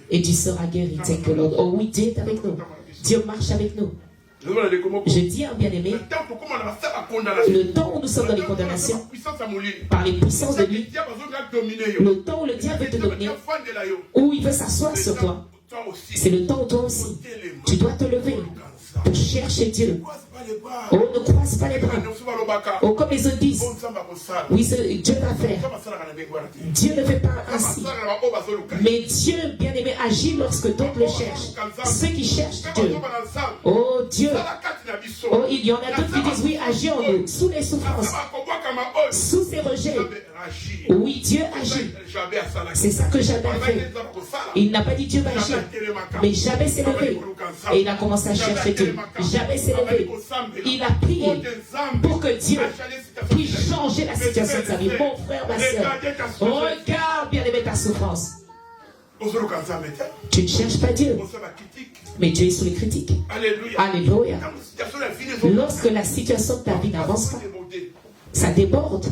Et tu seras guéri. Thank you, Lord. Oh oui, Dieu est avec nous. Dieu marche avec nous. Je dis à un bien-aimé, le temps où nous sommes dans les condamnations, par les puissances de lui, le temps où le diable veut te dominer, où il veut s'asseoir sur toi, c'est le temps où toi aussi, tu dois te lever pour chercher Dieu. Oh, ne croise pas les bras. Oh, comme les autres disent, oui, Dieu va faire. Dieu ne fait pas ainsi. Mais Dieu, bien-aimé, agit lorsque d'autres le cherchent. Ceux qui cherchent Dieu. Oh, Dieu Oh, il y en a d'autres qui disent oui, agis en nous, sous les souffrances, sous ces rejets. Oui, Dieu agit. C'est ça que Jabez a fait. Il n'a pas dit Dieu va agir. Mais Jabez s'est levé. Et il a commencé à chercher Dieu. Jabez s'est levé. Il a prié pour que Dieu puisse changer la situation de sa vie. Mon frère, ma soeur, regarde bien aimé ta souffrance. Tu ne cherches pas Dieu, mais Dieu est sous les critiques. Alléluia. Lorsque la situation de ta vie n'avance pas, ça déborde.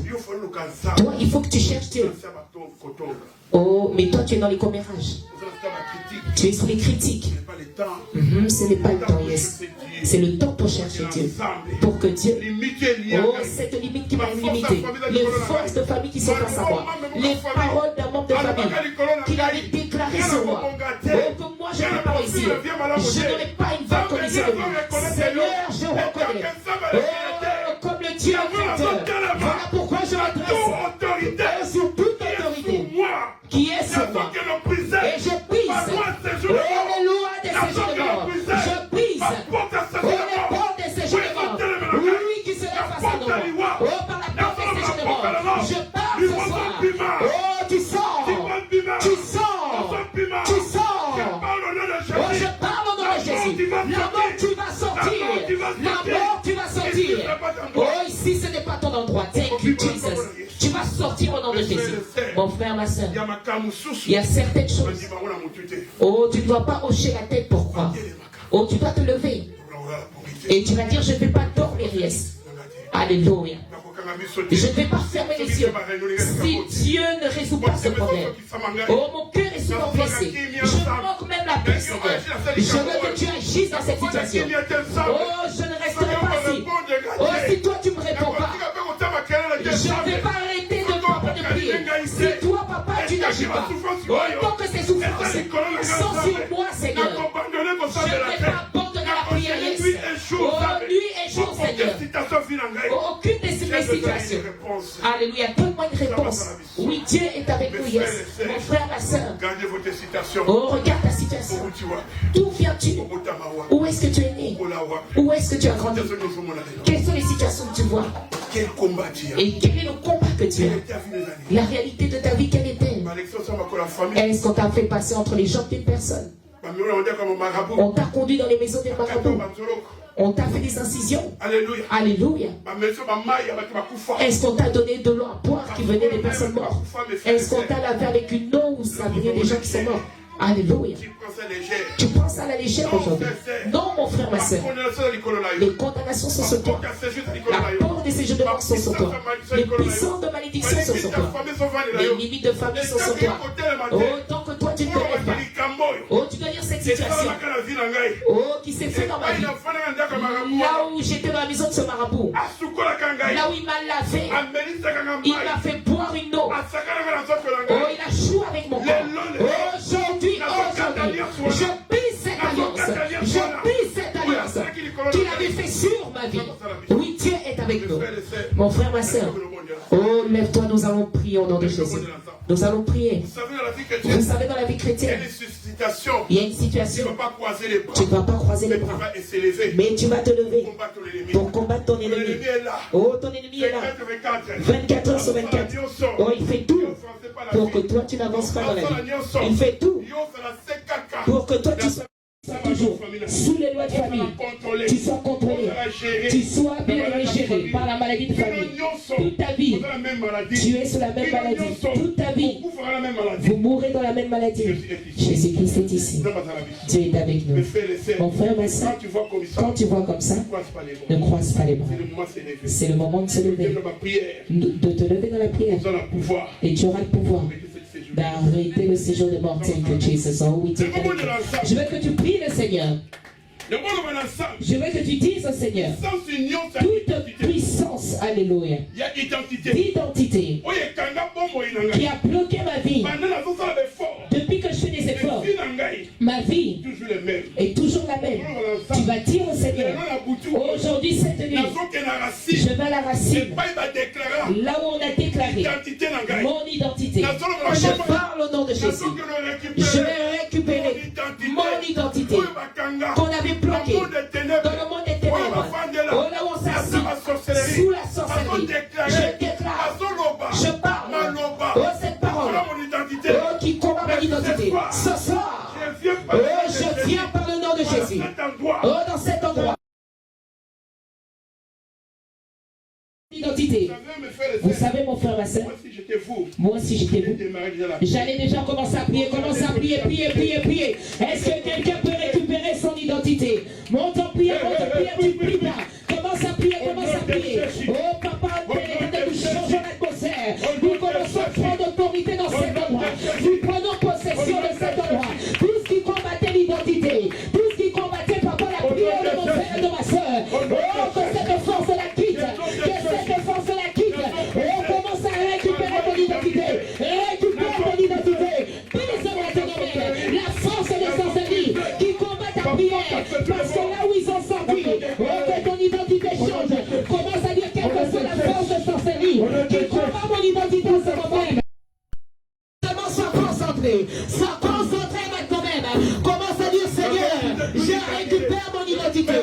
Toi, il faut que tu cherches Dieu. Oh, mais toi, tu es dans les commérages. Tu es sous les critiques. Ce n'est pas le temps, yes. C'est le temps pour chercher Dieu. Pour que Dieu... Oh, cette limite qui m'a limité. Les forces de famille qui sont face à moi. Les paroles d'un membre de famille qu'il avait déclaré sur moi. Oh, que moi, je n'ai pas réussi. Je n'aurai pas une bonne condition de vie. Seigneur, je reconnais. Oh, comme le Dieu créateur. Voilà pourquoi je m'adresse sur toute autorité qui est sur moi. Et je prise. Oh, les lois des séjours de mort. Je prise. Oh, les portes des séjours de mort. Oui, qui se lève face à nous. Oh, par la porte des séjours de mort. Je pars ce soir. Oh, tu sors. Tu sors. Tu sors. Oh, je parle au nom de Jésus. La mort, tu vas sortir. La mort, tu vas sortir. Oh, ici, ce n'est pas ton endroit. Thank you, Jesus. Tu vas sortir au nom de Jésus. Mon frère, ma soeur, il y a certaines choses. Oh, tu ne dois pas hocher la tête pour croire. Oh, tu dois te lever. Et tu vas dire, je ne vais pas dormir, yes. Alléluia. Je ne vais pas fermer les yeux. Si Dieu ne résout pas ce problème. Oh, mon cœur est souvent blessé. Je manque même la paix, Seigneur. Je veux que tu agisses dans cette situation. Oh, je ne resterai pas assis. Oh, si toi tu ne me réponds pas, je ne vais pas arrêter de te prier. Si toi, papa, tu n'agis pas, oh, tant que ces souffrances sont sur moi, Seigneur, je ne vais pas abandonner la prière. Oh, nuit et jour, Seigneur. Aucune de ces situations. Alléluia. Donne-moi une réponse. Oui, Dieu est avec nous, yes. Mon frère, ma soeur. Oh, regarde ta situation. D'où viens-tu? Où est-ce que tu es né? Où est-ce que tu as grandi? Quelles sont les situations que tu vois? Et quel est le combat que tu as? La réalité de ta vie, quelle est-elle? Est-ce qu'on t'a fait passer entre les jambes d'une personne? On t'a conduit dans les maisons des marabouts. On t'a fait des incisions. Alléluia. Est-ce qu'on t'a donné de l'eau à boire qui venait des personnes mortes? Est-ce qu'on t'a lavé avec une eau où ça venait des gens qui sont morts? Alléluia. Tu prends ça à la légère aujourd'hui. Non, mon frère, ma soeur. Les condamnations sont sur toi. La porte des séjours de mort sont sur toi. Les puissances de malédiction sont sur toi. Les limites de famille sont sur toi. Oh, tant que toi, tu ne connais pas. Oh, tu dois dire cette situation. Oh, qui s'est fait dans ma vie. Là où j'étais dans la maison de ce marabout. Là où il m'a lavé. Il m'a fait boire une eau. Oh, il a joué avec mon corps. Aujourd'hui, je brise cette alliance. Je brise cette alliance qu'il avait fait sur ma vie. Oui, Dieu est avec nous. Mon frère, ma soeur. Oh, lève-toi, nous allons prier au nom de Jésus. Nous allons prier. Vous savez, dans la vie chrétienne, il y a une situation. Tu ne vas pas croiser les bras. Mais tu vas te lever pour combattre ton ennemi. Oh, ton ennemi est là. 24 heures sur 24. Oh, il fait tout pour que toi, tu n'avances pas dans la vie. Il fait tout pour que toi, tu sois toujours sous les lois de famille. Tu sois contrôlé. Tu sois bien géré par la maladie de famille. Toute ta vie, tu es sous la même maladie. Toute ta vie, vous mourrez dans la même maladie. Jésus-Christ est ici. Dieu est avec nous. Mon frère, ma soeur, quand tu vois comme ça, ne croise pas les bras. C'est le moment de se lever, de te lever dans la prière. Et tu auras le pouvoir d'arrêter le séjour de mort. Thank you, Jesus. Oh, oui, je veux que tu pries le Seigneur. Je veux que tu dises au Seigneur toute puissance, alléluia, d'identité qui a bloqué ma vie depuis que je fais des efforts. Ma vie est toujours la même. Tu vas dire au Seigneur, aujourd'hui cette nuit, je vais à la racine, là où on a déclaré mon identité. Je parle au nom de Jésus. Je vais récupérer mon identité qu'on avait bloquée dans le monde des ténèbres. sous la sorcellerie. Je déclare, je parle, oh cette parole, oh qui combat mon identité. Ce soir, oh je viens par le nom de Jésus. Oh dans cet endroit. Identité. Vous savez mon frère, ma soeur, moi si j'étais vous, j'allais déjà commencer à prier, prier. Est-ce que quelqu'un peut récupérer son identité? Monte en prière, tu pries pas. Commence à prier. Oh papa, nous changeons l'atmosphère. Nous commençons à prendre autorité dans cet endroit. Nous prenons possession de cet endroit. Tout ce qui combattait l'identité, tout ce qui combattait papa la prière de mon frère et de ma soeur. Oh que cette force la quitte, on commence à récupérer ton identité. Récupère ton identité. Prise maintenant même la force des sorcelleries qui combattent ta prière. Parce que là où ils ont sorti, que ton identité change. Commence à dire quelle que soit la force de sorcellerie qui combat mon identité en ce moment même. Seulement sois concentré maintenant même. Commence à dire Seigneur, je récupère mon identité.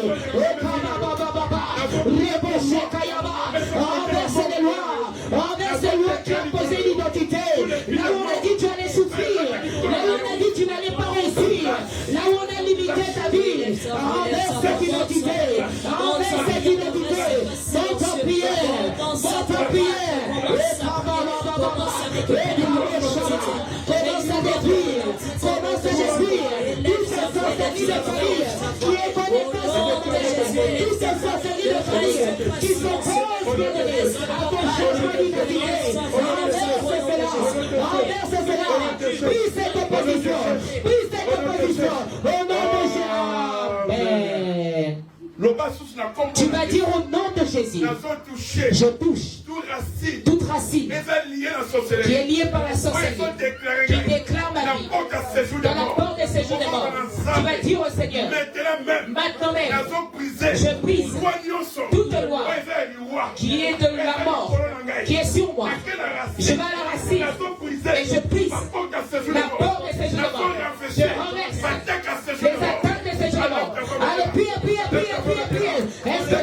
Envers les lois qui imposaient l'identité. Là où on a dit tu allais souffrir, là où on a dit tu n'allais pas réussir, là où on a limité ta vie, envers cette identité, monte en prière, commence à détruire, toutes ces sorcelleries de famille qui est connectée à ce monde, toutes ces sorcelleries de famille qui s'opposent à ton changement d'identité. Renverse cela, prise cette opposition, au nom de Jésus. Amen. Tu vas dire au nom de Jésus, je touche toute racine qui est liée par la sorcellerie, qui déclare ma vie dans la porte de séjour des morts. Tu vas dire au Seigneur, maintenant même, je brise toute loi qui est de la mort, qui est sur moi. Je vais à la racine et je brise la porte de séjour des morts. Je renverse les attaques de séjour des morts. Allez, priez. Est-ce que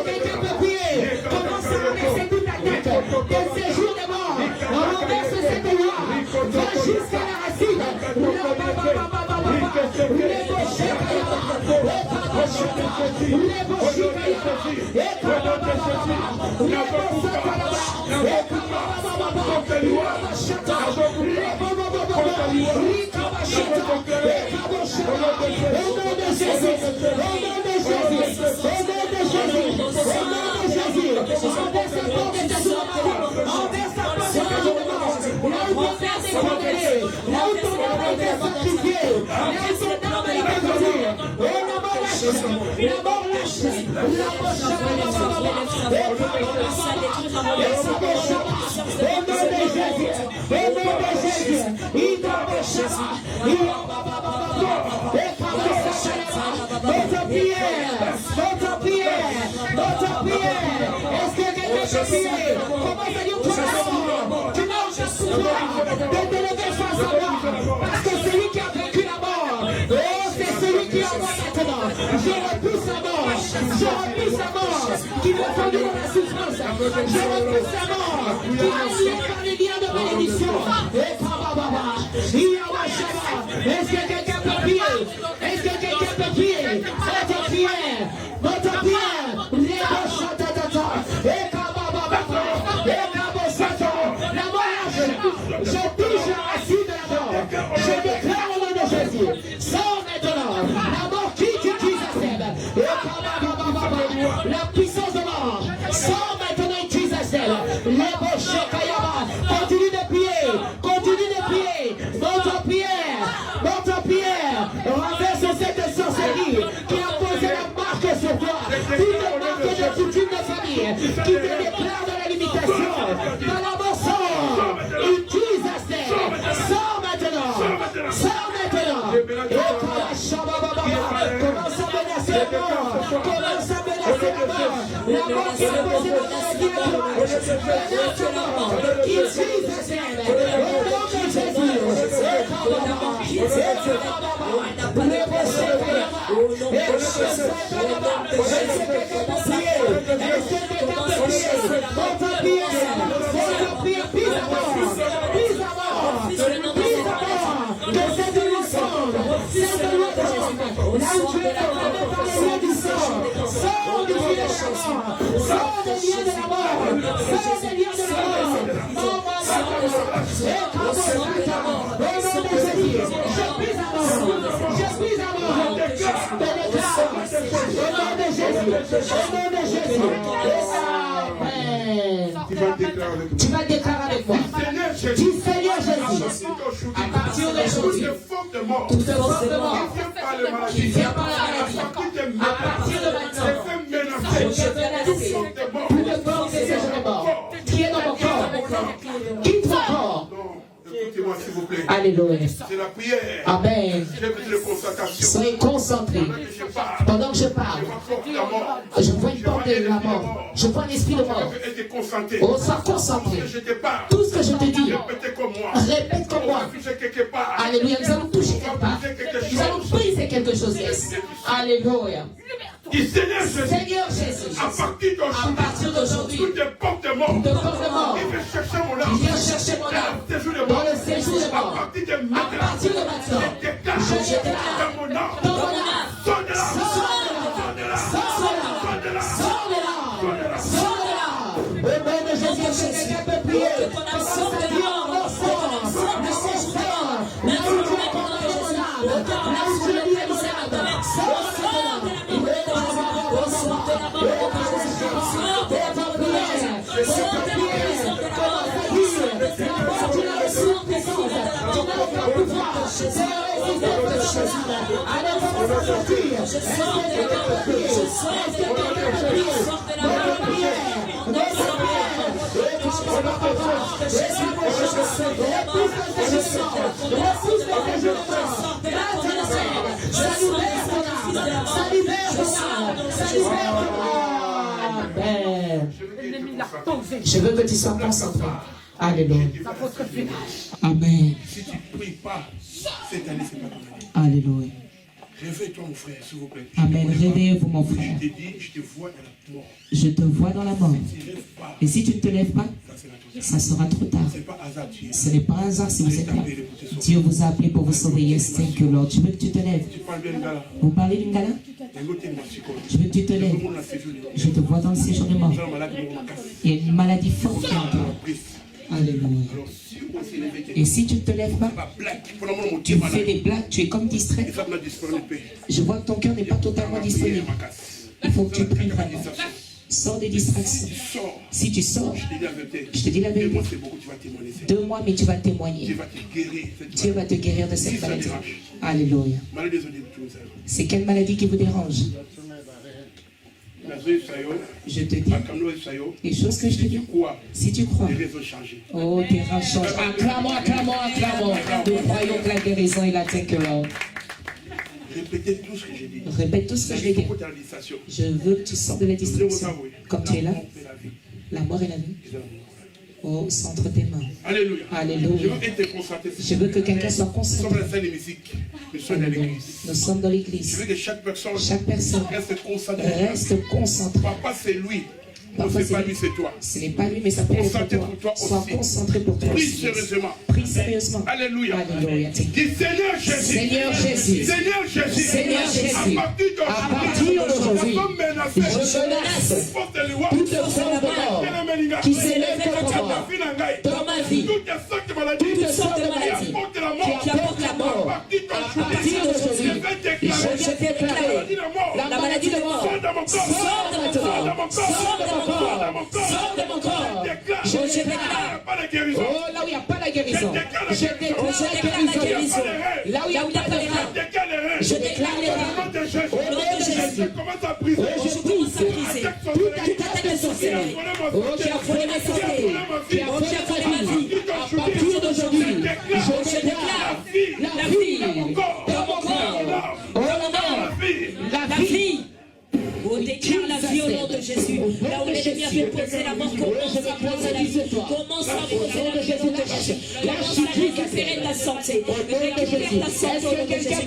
quelqu'un peut prier? Commence à renverser toute attaque de séjour des morts. Renverse cette loi. Va jusqu'à la racine. Est-ce que quelqu'un peut prier? Commence à dire tu n'as aucun pouvoir de te lever face à moi, parce que c'est lui qui a vaincu la mort. Oh, c'est celui qui envoie maintenant. Je repousse la mort qui veut fonder dans la souffrance. Je repousse la mort qui est liée par les liens de malédiction. Est-ce que quelqu'un peut prier? Est-ce que quelqu'un peut prier? Votre prière, je touche la racine de la mort. Je déclare au nom de Jésus. Sors maintenant. La mort quitte Jésus. La puissance de mort. Sors maintenant Jésus. Continue de prier. Monte en prière. Renverse cette sorcellerie qui a posé la marque sur toi. Toute marque de coutume de famille qui te déclare dans la limitation. Dans la mort sort. Sors maintenant. Commence à menacer la mort. La mort qui a posé dans la vie à toi. Maintenant, il vise la scène. Au nom de Jésus. Tu vas déclarer avec moi. Du Seigneur Jésus. À partir d'aujourd'hui, toute force de mort qui vient par la maladie, à partir de maintenant, je te menace. Plus de force de mort qui est dans mon corps. Quitte mon corps. Écoutez-moi s'il vous plaît. Alléluia. C'est la prière. Amen. J'ai besoin de concentration. Soyez concentrés. Pendant que je parle, je vois une porte de la mort. Je vois un esprit de mort. Oh, sois concentré. Tout ce que je te dis, répète comme moi. Alléluia. Nous allons toucher quelque part. Nous allons briser quelque chose. Alléluia. Seigneur Jésus, à partir d'aujourd'hui, toute porte de mort, viens chercher mon âme dans le séjour de mort. À partir de maintenant, je déclare dans mon âme, sors de là, au nom de Jésus, quelqu'un peut prier, commence à dire en mon sang, le Seigneur, là où tu es pendant mon âme, là où tu es mon âme, sors de là. Je veux que tu sois concentré. Alléluia. Amen. Si tu ne pries pas, cette année, c'est pas ton année. Alléluia. Réveille-toi, mon frère, s'il vous plaît. Amen. Réveillez-vous, mon frère. Je te dis, je te vois dans la mort. Je te vois dans la mort. Si tu ne lèves pas, Et si tu ne te lèves pas, ça sera trop tard. ça sera trop tard. C'est pas hasard, Dieu. Ce n'est pas un hasard si vous êtes là. Dieu vous a appelé pour vous sauver. Yes, thank you, Lord. Je veux que tu te lèves. Tu parles bien de là. Vous parlez d'Ingala? Je veux que tu te lèves. Je te vois dans le séjour de mort. Il y a une maladie forte qui est en toi. Alléluia. Et si tu ne te lèves pas, tu fais des blagues, tu es comme distrait. Je vois que ton cœur n'est pas totalement disponible. Il faut que tu pries vraiment. Sors des distractions. Si tu sors, je te dis la vérité. 2 mois, mais tu vas témoigner. Dieu va te guérir de cette maladie. Alléluia. C'est quelle maladie qui vous dérange? Je te dis les choses que je te dis. Si tu crois, oh, tes rangs changent. Acclamons, acclamons, acclamons. Nous croyons que la guérison est la tête que l'homme. Répétez tout ce que j'ai dit. Répète tout ce que j'ai dit. Je veux que tu sors de la distraction. Comme tu es là, la mort et la vie. Oh, centre tes mains. Alléluia. Alléluia. Je veux que quelqu'un soit concentré. Nous sommes dans l'église. Je veux que chaque personne reste concentrée. Papa, c'est lui. Non, c'est pas lui, c'est toi. Ce n'est pas lui, mais ça peut être toi. Sois concentré pour toi. Prie sérieusement. Prie sérieusement. Alléluia. Alléluia. Dis Seigneur Jésus. Seigneur Jésus. Seigneur Jésus. Seigneur Jésus. À partir d'aujourd'hui, je menace toute forme de mort qui s'élève contre moi dans ma vie. Toute sorte de maladie qui apporte la mort. À partir d'aujourd'hui, je déclare la maladie de mort. Sors de maintenant. Sors de mon corps. Sors de mon corps. Je déclare. Oh, là où il n'y a pas la guérison. Je déclare la guérison. Là où il n'y a pas la guérison. Je déclare les reins. Au nom de Jésus. Oh, je brise toute attaque de sorcellerie. Oh, qui a volé ma santé. Qui a volé ma vie. À partir d'aujourd'hui, je déclare la vie dans mon corps. Oh, la vie. On déclare la vie au nom de Jésus. Là où l'ennemi a fait poser la mort, commence à poser la vie. Commence à poser la vie au nom de Jésus. Commence à récupérer ta santé. Récupère ta santé au nom de Jésus.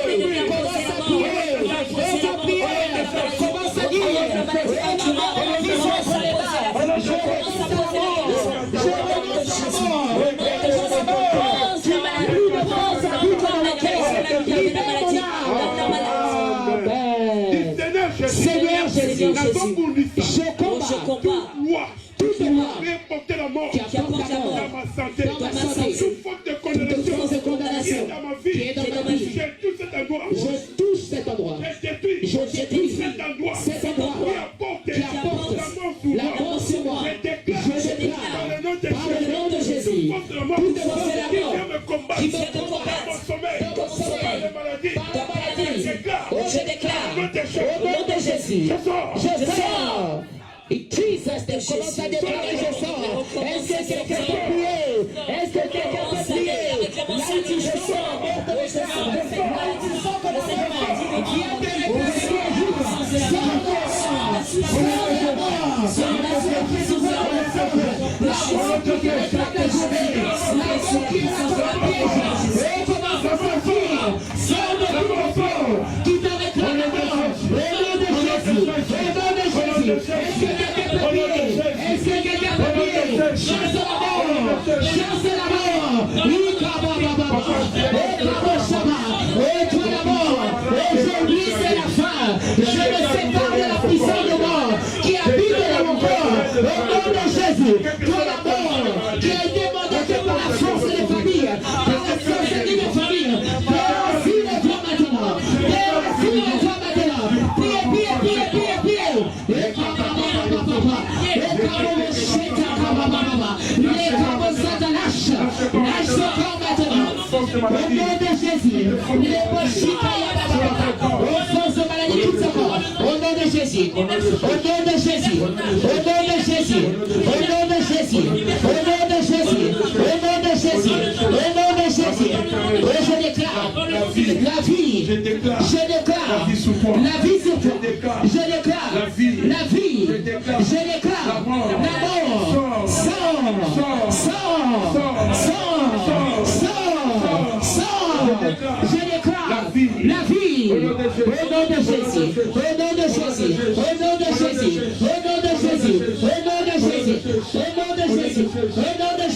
L'ennemi a posé la mort. Il a posé la mort. Commence à dire. Seigneur Jésus, je combats toute loi porter la mort qui apporte la mort dans ma santé, dans ma santé, toute faute de toute force de condamnation dans ma vie, qui est dans ma vie. je touche cet endroit, Je touche cet endroit. Je détruis cet endroit qui apporte la mort sur moi. Je déclare par le nom de Jésus toute force de la mort qui me combat dans mon sommeil, par la maladie. Je déclare au nom de Jésus, je sors. Et Jesus, commence à déclarer, je sors. Est-ce que quelqu'un peut prier? Est-ce que quelqu'un peut prier? Là où tu je sors, là où tu sens que le Seigneur qui a été répondu un jour, qui te réclame la mort, au nom de Jésus, au nom de Jésus. Est-ce que quelqu'un peut prier? Est-ce que quelqu'un peut prier? Chasse la mort! Chasse la mort! Et toi la mort! Aujourd'hui c'est la fin! Je me sépare de la puissance de mort qui habite dans mon corps! Au nom de Jésus! Toi la mort qui a été mandatée par la force des familles, par la société des familles! Déraciné de toi maintenant! Déraciné de toi maintenant! Priez, priez, priez, priez, priez! Et lâche son corps maintenant. Au nom de Jésus, force de maladie quitte son corps. Au nom de Jésus, au nom de Jésus, au nom de Jésus, au nom de Jésus, au nom de Jésus, au nom de Jésus, au nom de Jésus. Et je déclare la vie, je déclare la vie sur toi, je déclare la vie, je déclare la mort, je déclare la vie, au nom de Jésus, au nom de Jésus, au nom de Jésus, au nom de Jésus, au nom de Jésus, au nom de Jésus, au nom de Jésus, au nom de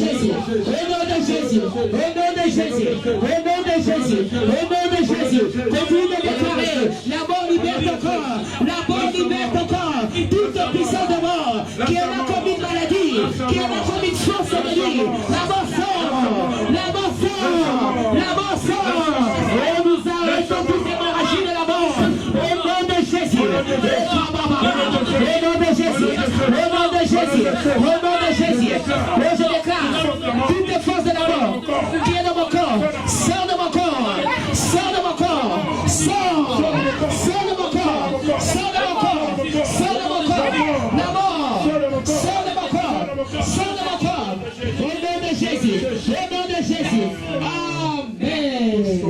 Jésus, au nom de Jésus, au nom de Jésus, au nom de Jésus, continue de déclarer, la mort libère ton corps, la mort libère ton corps, toute puissance de mort, qui est là comme une maladie, qui est là comme une force de vie, la mort sort, la mort sort, la mort sort, et nous arrêtons toutes les hémorragies de la mort, au nom de Jésus, au nom de Jésus, au nom de Jésus, au nom de Jésus, et je déclare, toutes les forces de la mort, qui est dans mon corps, sort de mon corps, sort de mon corps, sort de mon corps, sort de mon corps, sort de mon corps, la mort, sort de mon corps, sort de mon corps, au nom de Jésus, au nom de Jésus, Amen.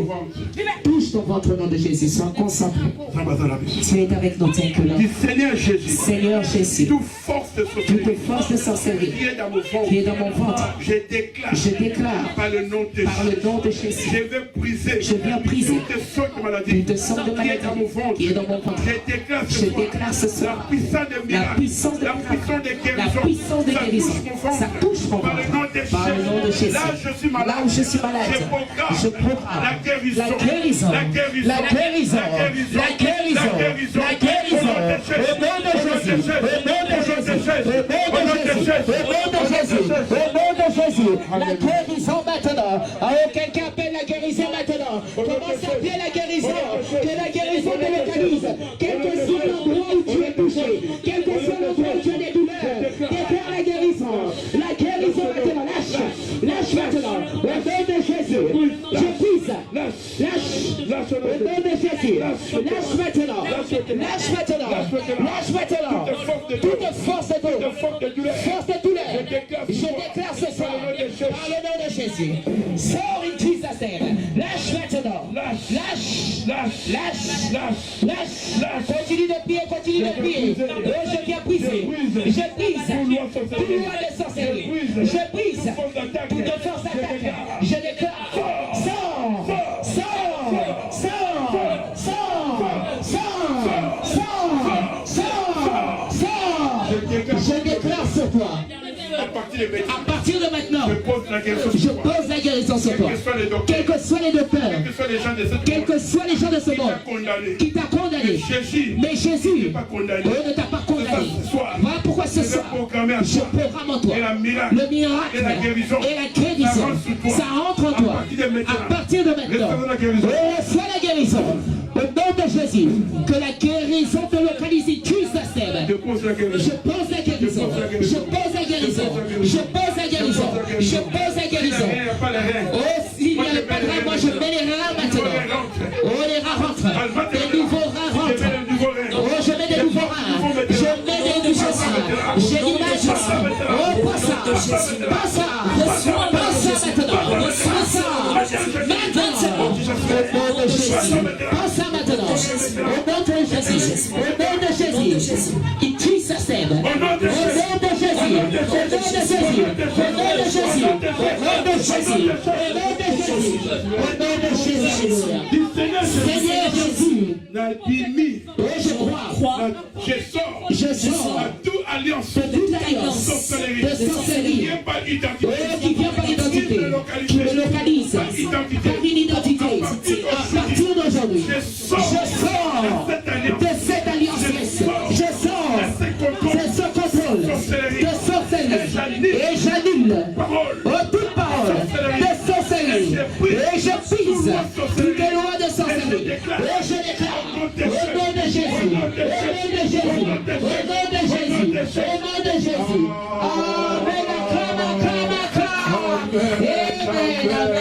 Touche ton ventre au nom de Jésus, sois concentré. Tu es avec nous, tiens que là. Seigneur Jésus, Seigneur Jésus, toute force de sorcellerie qui est dans mon ventre, je déclare par le nom de Jésus, je viens briser toute sorte de maladie qui est dans mon ventre. Je déclare ce soir la puissance de guérison. Ça touche mon ventre. Par le nom de Jésus. Là où je suis malade, je proclame la guérison. La guérison. La guérison. La guérison. Au nom de Jésus. Au nom de Jésus. Au nom de Jésus. Au nom de Jésus. Au nom de Jésus. La guérison maintenant. Alors quelqu'un appelle la guérison maintenant. Commence à appeler la guérison. Que la guérison te localise. Quel que soit l'endroit où tu es touché. Quel que soit l'endroit où tu as des douleurs. Déclare la guérison. La guérison maintenant. Lâche maintenant. Au nom de Jésus. Je prise. Lâche. Au nom de Jésus. Lâche maintenant. Lâche maintenant. Lâche maintenant. Toute force de douleur. Force de douleur. Je déclare ce soir. Par le nom de Jésus. Sors in Jesus' name. Lâche maintenant. Lâche. Continue de prier, continue de prier. Oh, je viens briser. Je brise toute loi de sorcellerie. Je brise toute force d'attaque. Je déclare. Je déclare sur toi. de maintenant, À partir de maintenant, je pose la guérison je sur toi. pose la guérison sur toi. Quels que soient les docteurs, Quels que soient les docteurs, quels que soient les gens de ce quels que soient les gens de ce monde monde qui t'a condamné, qui t'a condamné, mais Jésus mais Jésus pas condamné. ne t'a pas condamné. Ce soir, Voilà pourquoi ce je vais soir, programmer à je toi programme en toi et la miracle, le miracle et la guérison. et la guérison. Ça rentre sur toi. Ça rentre en À toi. partir de maintenant. À partir de maintenant, Recevez la guérison. reçois la guérison. Au nom de Jésus, que la guérison te localise et tue sa sème. Je pose la guérison. Je pose la guérison. Je pose la guérison. Je pose la guérison. Je pose la guérison. Il n'y a pas les reins. Oh, s'il n'y avait pas de reins, moi je mets les reins maintenant. Oh, les reins rentrent. Des nouveaux reins Je rentrent. mets le nouveau rein. Oh, je mets des nouveaux reins. Je mets des nouveaux reins. J'ai l'image. Oh, pas ça. Pas ça. Pas ça maintenant. Pas ça. Maintenant. Au nom de Jésus. Pas ça maintenant. Au nom de Jésus. Au nom de Jésus. Il tue sa sème. Au nom de Jésus. Au nom de Jésus. Au nom de Jésus. Au nom de Jésus. Au nom de Jésus. Au nom de Jésus. Seigneur Jésus. Nadimi, Oh, je crois. je sors Je sors à toute alliance de toute alliance sorcellerie de qui sorcellerie. vient par identité, Oh, qui vient par identité, qui me localise par une identité. À partir d'aujourd'hui, je sors de cette alliance. Je sors de ce contrôle de sorcellerie. Et j'annule toute parole de sorcellerie. Et je pise toutes les lois de sorcellerie. Et je déclare au nom de Jésus, au nom de Jésus, au nom de Jésus, au nom de Jésus. Amen. Amen.